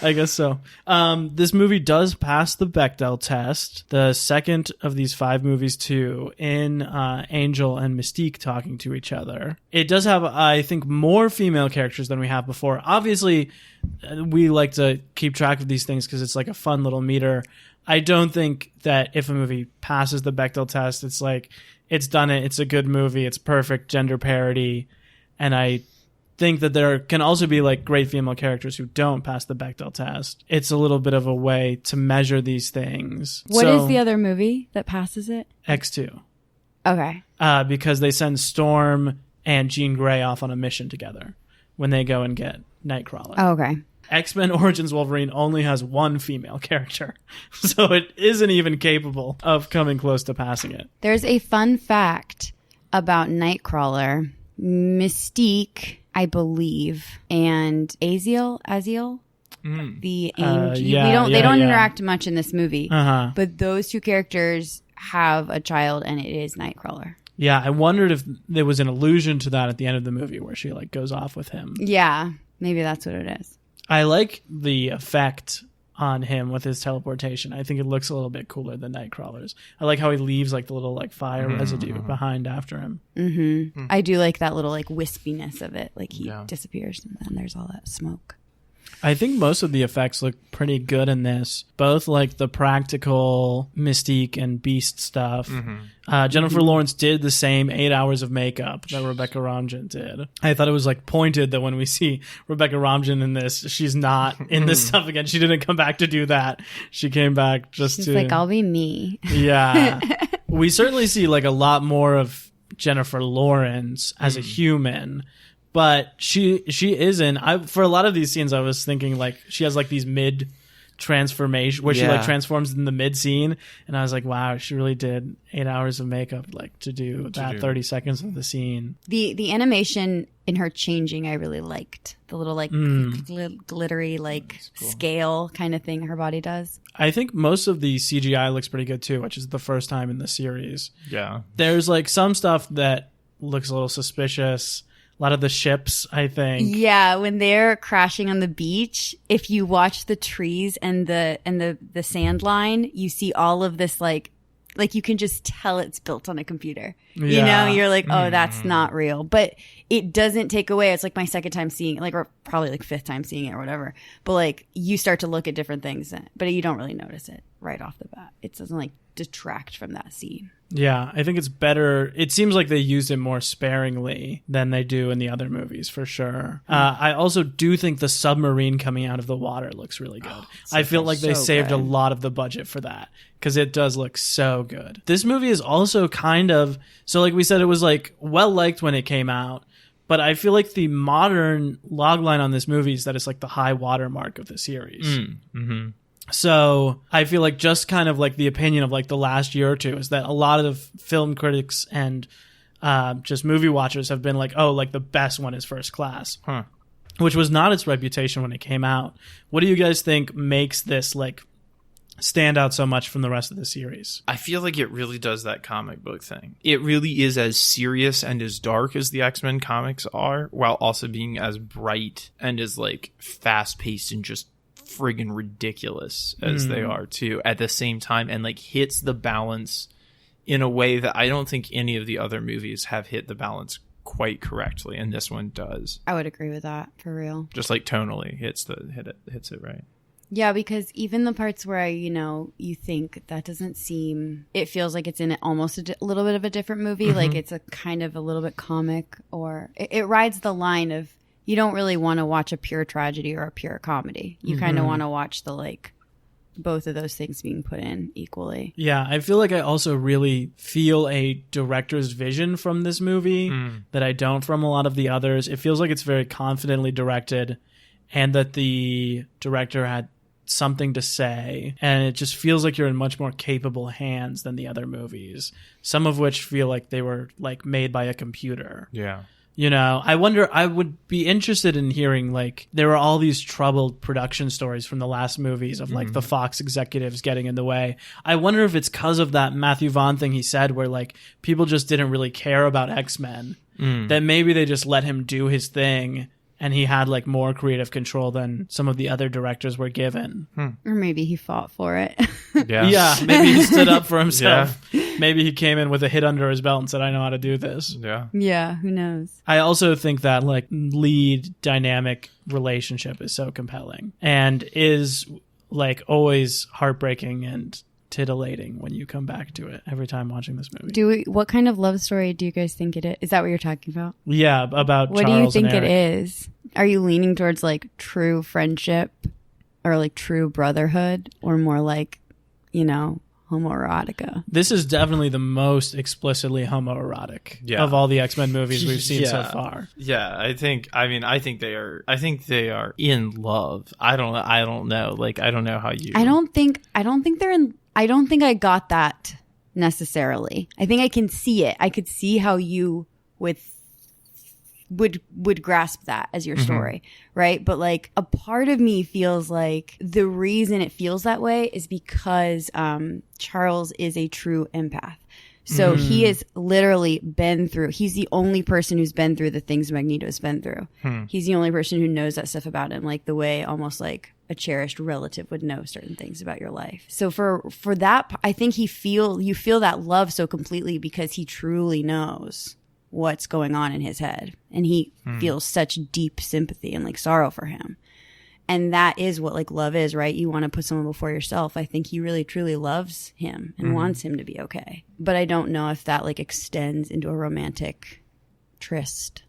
I guess so. This movie does pass the Bechdel test, the second of these 5 movies too, in Angel and Mystique talking to each other. It does have, I think, more female characters than we have before. Obviously, we like to keep track of these things because it's a fun little meter. I don't think that if a movie passes the Bechdel test, it's it's done it, it's a good movie, it's perfect gender parity, and I think that there can also be great female characters who don't pass the Bechdel test. It's a little bit of a way to measure these things.
What is the other movie that passes it?
X2.
Okay.
Because they send Storm and Jean Grey off on a mission together when they go and get Nightcrawler.
Oh, okay.
X-Men Origins Wolverine only has 1 female character, so it isn't even capable of coming close to passing it.
There's a fun fact about Nightcrawler, Mystique, I believe, and Aziel, the angel. They don't interact much in this movie, but those two characters have a child, and it is Nightcrawler.
Yeah, I wondered if there was an allusion to that at the end of the movie where she like goes off with him.
Yeah, maybe that's what it is.
I like the effect on him with his teleportation. I think it looks a little bit cooler than Nightcrawler's. I like how he leaves like the little like fire residue behind after him.
I do like that little like wispiness of it. Like he disappears and then there's all that smoke.
I think most of the effects look pretty good in this. Both like the practical Mystique and Beast stuff. Jennifer Lawrence did the same 8 hours of makeup that Rebecca Romijn did. I thought it was like pointed that when we see Rebecca Romijn in this, she's not in this stuff again. She didn't come back to do that. She came back just
She's like, I'll be me.
Yeah. We certainly see like a lot more of Jennifer Lawrence as a human. But she isn't. For a lot of these scenes, I was thinking like she has like these mid transformation where she like transforms in the mid scene, and I was like, wow, she really did 8 hours of makeup like to do 30 seconds of the scene.
The animation in her changing, I really liked the little like glittery like scale kind of thing her body does.
I think most of the CGI looks pretty good too, which is the first time in the series.
Yeah,
there's like some stuff that looks a little suspicious. A lot of the ships, I think.
Yeah, when they're crashing on the beach, if you watch the trees and the sand line, you see all of this like you can just tell it's built on a computer. Yeah. You know, you're like, oh, that's not real. But it doesn't take away. It's like my second time seeing it, like, or probably like fifth time seeing it or whatever. But like you start to look at different things, but you don't really notice it right off the bat. It doesn't like detract from that scene.
Yeah, I think it's better. It seems like they used it more sparingly than they do in the other movies, for sure. I also do think the submarine coming out of the water looks really good. I feel like they saved a lot of the budget for that because it does look so good. This movie is also kind of, so like we said, it was like well liked when it came out, but I feel like the modern logline on this movie is that it's like the high watermark of the series. So I feel like just kind of like the opinion of like the last year or two is that a lot of film critics and just movie watchers have been like, oh, like the best one is First Class, which was not its reputation when it came out. What do you guys think makes this like stand out so much from the rest of the series?
I feel like it really does that comic book thing. It really is as serious and as dark as the X-Men comics are, while also being as bright and as like fast-paced and just friggin' ridiculous as they are too at the same time, and like hits the balance in a way that I don't think any of the other movies have hit the balance quite correctly, and this one does.
I would agree with that, for real.
Just like tonally hits it right.
Yeah, because even the parts where you think that doesn't seem, it feels like it's in almost a little bit of a different movie, like it's a kind of a little bit comic, or it rides the line of, you don't really want to watch a pure tragedy or a pure comedy. You kind of want to watch the like both of those things being put in equally.
Yeah, I feel like I also really feel a director's vision from this movie that I don't from a lot of the others. It feels like it's very confidently directed and that the director had something to say, and it just feels like you're in much more capable hands than the other movies, some of which feel like they were like made by a computer.
Yeah.
You know, I wonder, I would be interested in hearing, like, there were all these troubled production stories from the last movies of, like, the Fox executives getting in the way. I wonder if it's because of that Matthew Vaughn thing he said where, like, people just didn't really care about X-Men. That maybe they just let him do his thing and he had, like, more creative control than some of the other directors were given.
Or maybe he fought for it.
Yeah, maybe he stood up for himself. Yeah. Maybe he came in with a hit under his belt and said, I know how to do this.
Yeah, who knows?
I also think that, like, lead dynamic relationship is so compelling and is, like, always heartbreaking and titillating when you come back to it every time watching this movie.
What kind of love story do you guys think it is? Is that what you're talking about?
Yeah, about
what
Charles
do you think
and
it
Eric.
is? Are you leaning towards like true friendship or like true brotherhood or more like, homoerotica?
This is definitely the most explicitly homoerotic of all the X-Men movies we've seen so far.
Yeah, I think they are in love. I don't know. Like, I don't know how you.
I don't think I got that necessarily. I think I can see it. I could see how you would grasp that as your story, right? But like a part of me feels like the reason it feels that way is because Charles is a true empath. So he has literally been through, he's the only person who's been through the things Magneto's been through. He's the only person who knows that stuff about him, like the way almost like a cherished relative would know certain things about your life. So for that, I think you feel that love so completely because he truly knows what's going on in his head. And he feels such deep sympathy and like sorrow for him. And that is what like love is, right? You want to put someone before yourself. I think he really truly loves him and wants him to be okay. But I don't know if that like extends into a romantic tryst.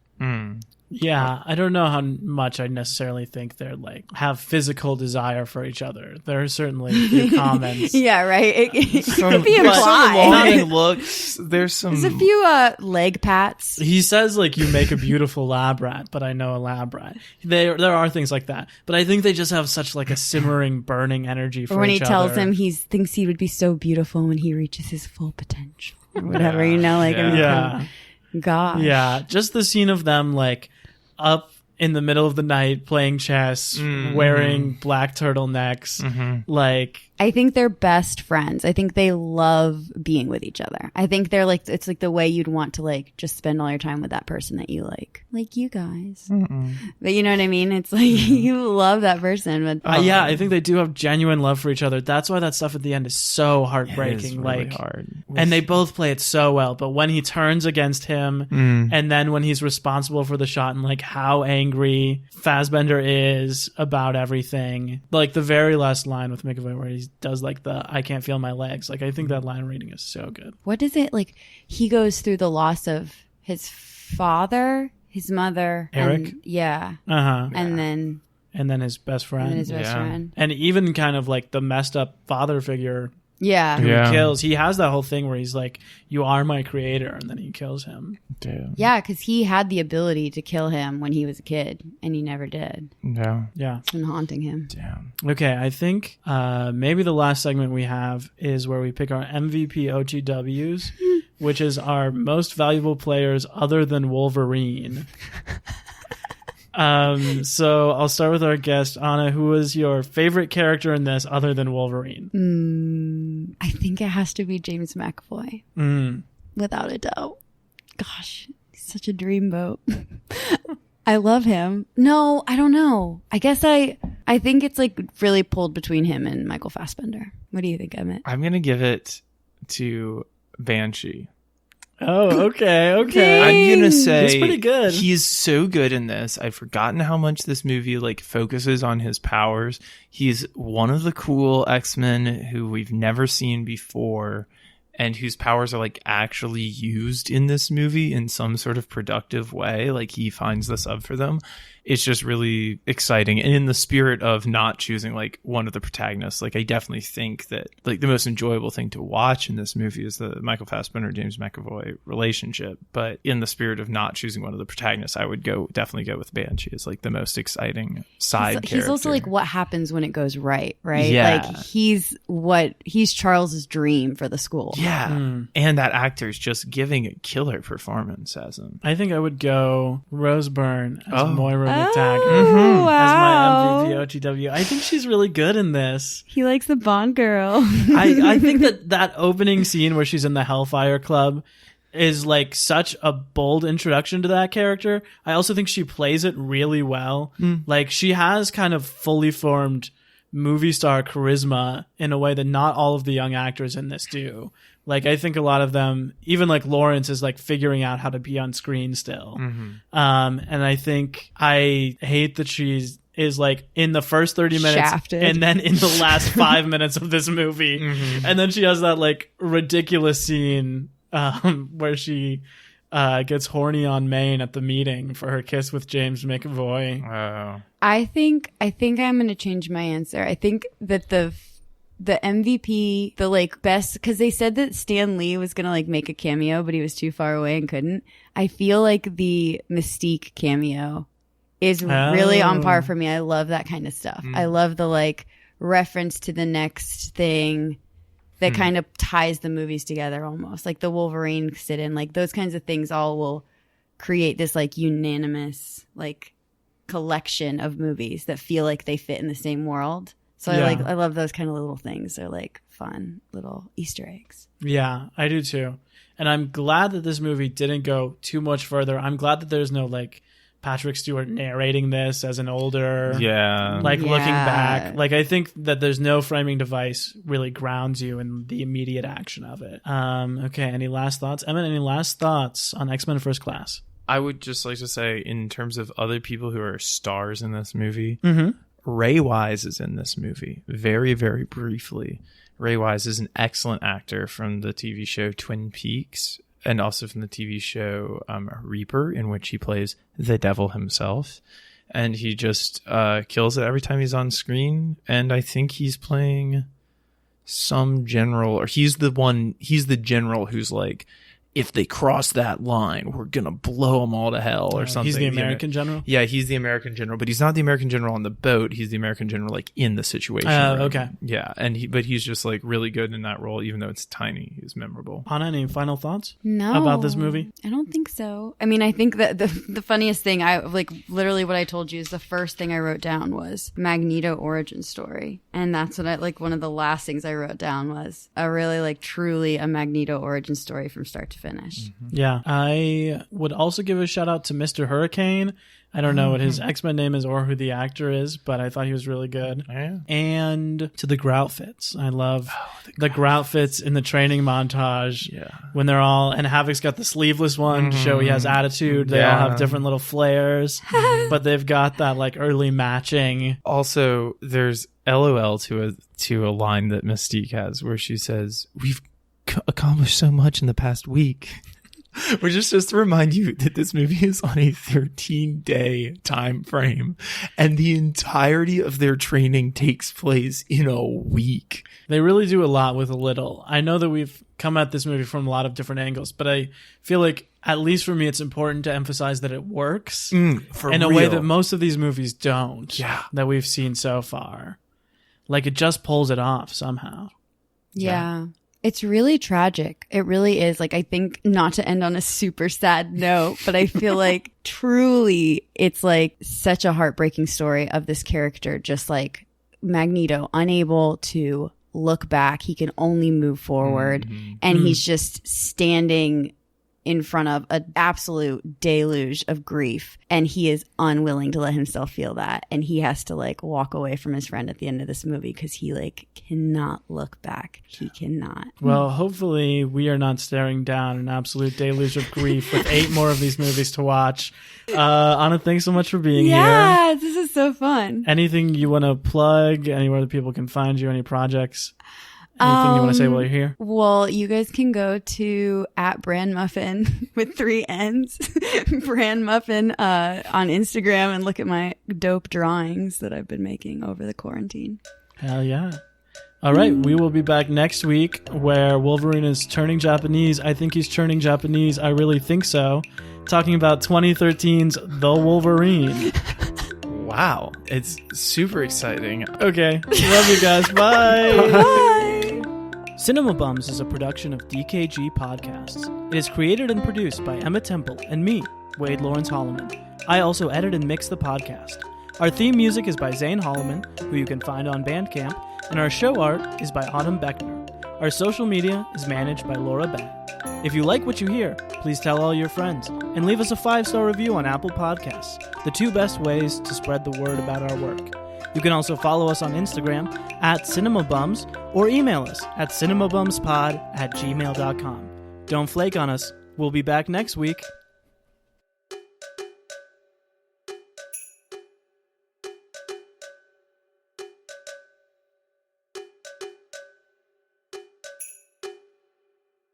Yeah, I don't know how much I necessarily think they're like have physical desire for each other. There are certainly a few comments.
Yeah, right. It could be
Some
implied.
longing looks. There's
There's a few leg pats.
He says like you make a beautiful lab rat, but I know a lab rat. There are things like that, but I think they just have such like a simmering, burning energy for
Or when
each
he tells
other.
him he thinks he would be so beautiful when he reaches his full potential or whatever, you know, like
Yeah.
gosh.
Yeah, just the scene of them like up in the middle of the night playing chess, wearing black turtlenecks, like
I think they're best friends. I think they love being with each other. I think they're like, it's like the way you'd want to like just spend all your time with that person that you like you guys. But you know what I mean? It's like you love that person. But
yeah, I think they do have genuine love for each other. That's why that stuff at the end is so heartbreaking.
It is really
like
hard.
And they both play it so well. But when he turns against him, and then when he's responsible for the shot, and like how angry Fassbender is about everything, like the very last line with McAvoy where he does like the "I can't feel my legs." Like I think that line reading is so good.
what is it like? He goes through the loss of his father, his mother,
Eric?
and, yeah, and then
his best friend,
his best friend.
and even kind of like the messed up father figure
Yeah.
who
Yeah.
he kills. He has that whole thing where he's like, "You are my creator," and then he kills him.
Damn.
Yeah, because he had the ability to kill him when he was a kid, and he never did.
Yeah.
Yeah.
It's been haunting him.
Damn.
Okay, I think maybe the last segment we have is where we pick our MVP OTWs, which is our most valuable players other than Wolverine. So I'll start with our guest, Anna. Who was your favorite character in this other than Wolverine?
I think it has to be James McAvoy, without a doubt. Gosh, he's such a dreamboat. I love him. No, I don't know. I guess I think it's like really pulled between him and Michael Fassbender. What do you think, Emmett?
I'm going to give it to Banshee.
Oh, okay.
I'm going to say
He's pretty good.
He's so good in this. I've forgotten how much this movie like focuses on his powers. He's one of the cool X-Men who we've never seen before and whose powers are like actually used in this movie in some sort of productive way. Like he finds the sub for them. It's just really exciting. And in the spirit of not choosing like one of the protagonists, like I definitely think that like the most enjoyable thing to watch in this movie is the Michael Fassbender, James McAvoy relationship. But in the spirit of not choosing one of the protagonists, I would definitely go with Banshee as like the most exciting side character.
He's also like what happens when it goes right?
Yeah.
Like he's Charles's dream for the school.
Yeah. And that actor's just giving a killer performance as him.
I think I would go Rose Byrne as Moira McTaggart
wow.
as my MVP OTW. I think she's really good in this.
He likes the Bond girl.
I think that opening scene where she's in the Hellfire Club is like such a bold introduction to that character. I also think she plays it really well. Like she has kind of fully formed movie star charisma in a way that not all of the young actors in this do. Like I think a lot of them, even like Lawrence, is like figuring out how to be on screen still. And I think I hate that she's is like in the first 30 minutes
Shafted.
and then in the last 5 minutes of this movie. And then she has that like ridiculous scene where she gets horny on Maine at the meeting for her kiss with James McAvoy.
Oh.
I think I'm going to change my answer. I think that the MVP, the like best, because they said that Stan Lee was going to like make a cameo, but he was too far away and couldn't. I feel like the Mystique cameo is really on par for me. I love that kind of stuff. I love the like reference to the next thing that kind of ties the movies together almost. Like the Wolverine sit-in, like those kinds of things all will create this like unanimous like collection of movies that feel like they fit in the same world. So I love those kind of little things. They're like fun little Easter eggs.
Yeah, I do too. And I'm glad that this movie didn't go too much further. I'm glad that there's no like Patrick Stewart narrating this as an older, looking back. Like, I think that there's no framing device really grounds you in the immediate action of it. Okay, any last thoughts? Emmett, any last thoughts on X-Men First Class?
I would just like to say, in terms of other people who are stars in this movie, Ray Wise is in this movie. Very, very briefly. Ray Wise is an excellent actor from the TV show Twin Peaks, and also from the TV show Reaper, in which he plays the devil himself. And he just kills it every time he's on screen. And I think he's playing some general, or he's the general who's like, if they cross that line, we're going to blow them all to hell or something.
He's the American general?
Yeah, he's the American general, but he's not the American general on the boat. He's the American general like in the situation.
Okay.
Yeah, but he's just like really good in that role, even though it's tiny. He's memorable.
Ahna, any final thoughts?
No.
About this movie?
I don't think so. I mean, I think that the funniest thing, I like literally what I told you is the first thing I wrote down was Magneto origin story. And that's what I like, one of the last things I wrote down was a really like truly a Magneto origin story from start to finish.
Yeah, I would also give a shout out to Mr. Hurricane. I don't know what his X-Men name is or who the actor is, but I thought he was really good.
Yeah.
And to the Groutfits. I love the Groutfits in the training montage.
Yeah.
When they're all, and Havoc's got the sleeveless one to show he has attitude. They all have different little flares, but they've got that like early matching.
Also, there's LOL to a line that Mystique has where she says, "We've accomplished so much in the past week." Which is just to remind you that this movie is on a 13-day time frame, and the entirety of their training takes place in a week.
They really do a lot with a little. I know that we've come at this movie from a lot of different angles, but I feel like, at least for me, it's important to emphasize that it works in a way that most of these movies don't, that we've seen so far. Like, it just pulls it off somehow.
Yeah. It's really tragic. It really is. Like, I think, not to end on a super sad note, but I feel like truly it's like such a heartbreaking story of this character, just like Magneto, unable to look back. He can only move forward. And he's just standing in front of an absolute deluge of grief, and he is unwilling to let himself feel that, and he has to like walk away from his friend at the end of this movie because he like cannot look back. He cannot.
Well, hopefully we are not staring down an absolute deluge of grief with 8 more of these movies to watch. Ahna, thanks so much for being here.
Yeah, this is so fun.
Anything you want to plug? Anywhere that people can find you? Any projects? Anything you want to say while you're here?
Well, you guys can go to @brandmuffin with 3 N's, brandmuffin on Instagram, and look at my dope drawings that I've been making over the quarantine.
Hell yeah. All right, we will be back next week where Wolverine is turning Japanese. I think he's turning Japanese. I really think so. Talking about 2013's The Wolverine.
Wow. It's super exciting.
Okay. Love you guys. Bye.
Bye.
Cinema Bums is a production of DKG Podcasts. It is created and produced by Emma Temple and me, Wade Lawrence Holloman. I also edit and mix the podcast. Our theme music is by Zane Holloman, who you can find on Bandcamp, and our show art is by Autumn Beckner. Our social media is managed by Laura Bett. If you like what you hear, please tell all your friends, and leave us a 5-star review on Apple Podcasts, the 2 best ways to spread the word about our work. You can also follow us on Instagram @CinemaBums or email us at cinemabumspod@gmail.com. Don't flake on us. We'll be back next week.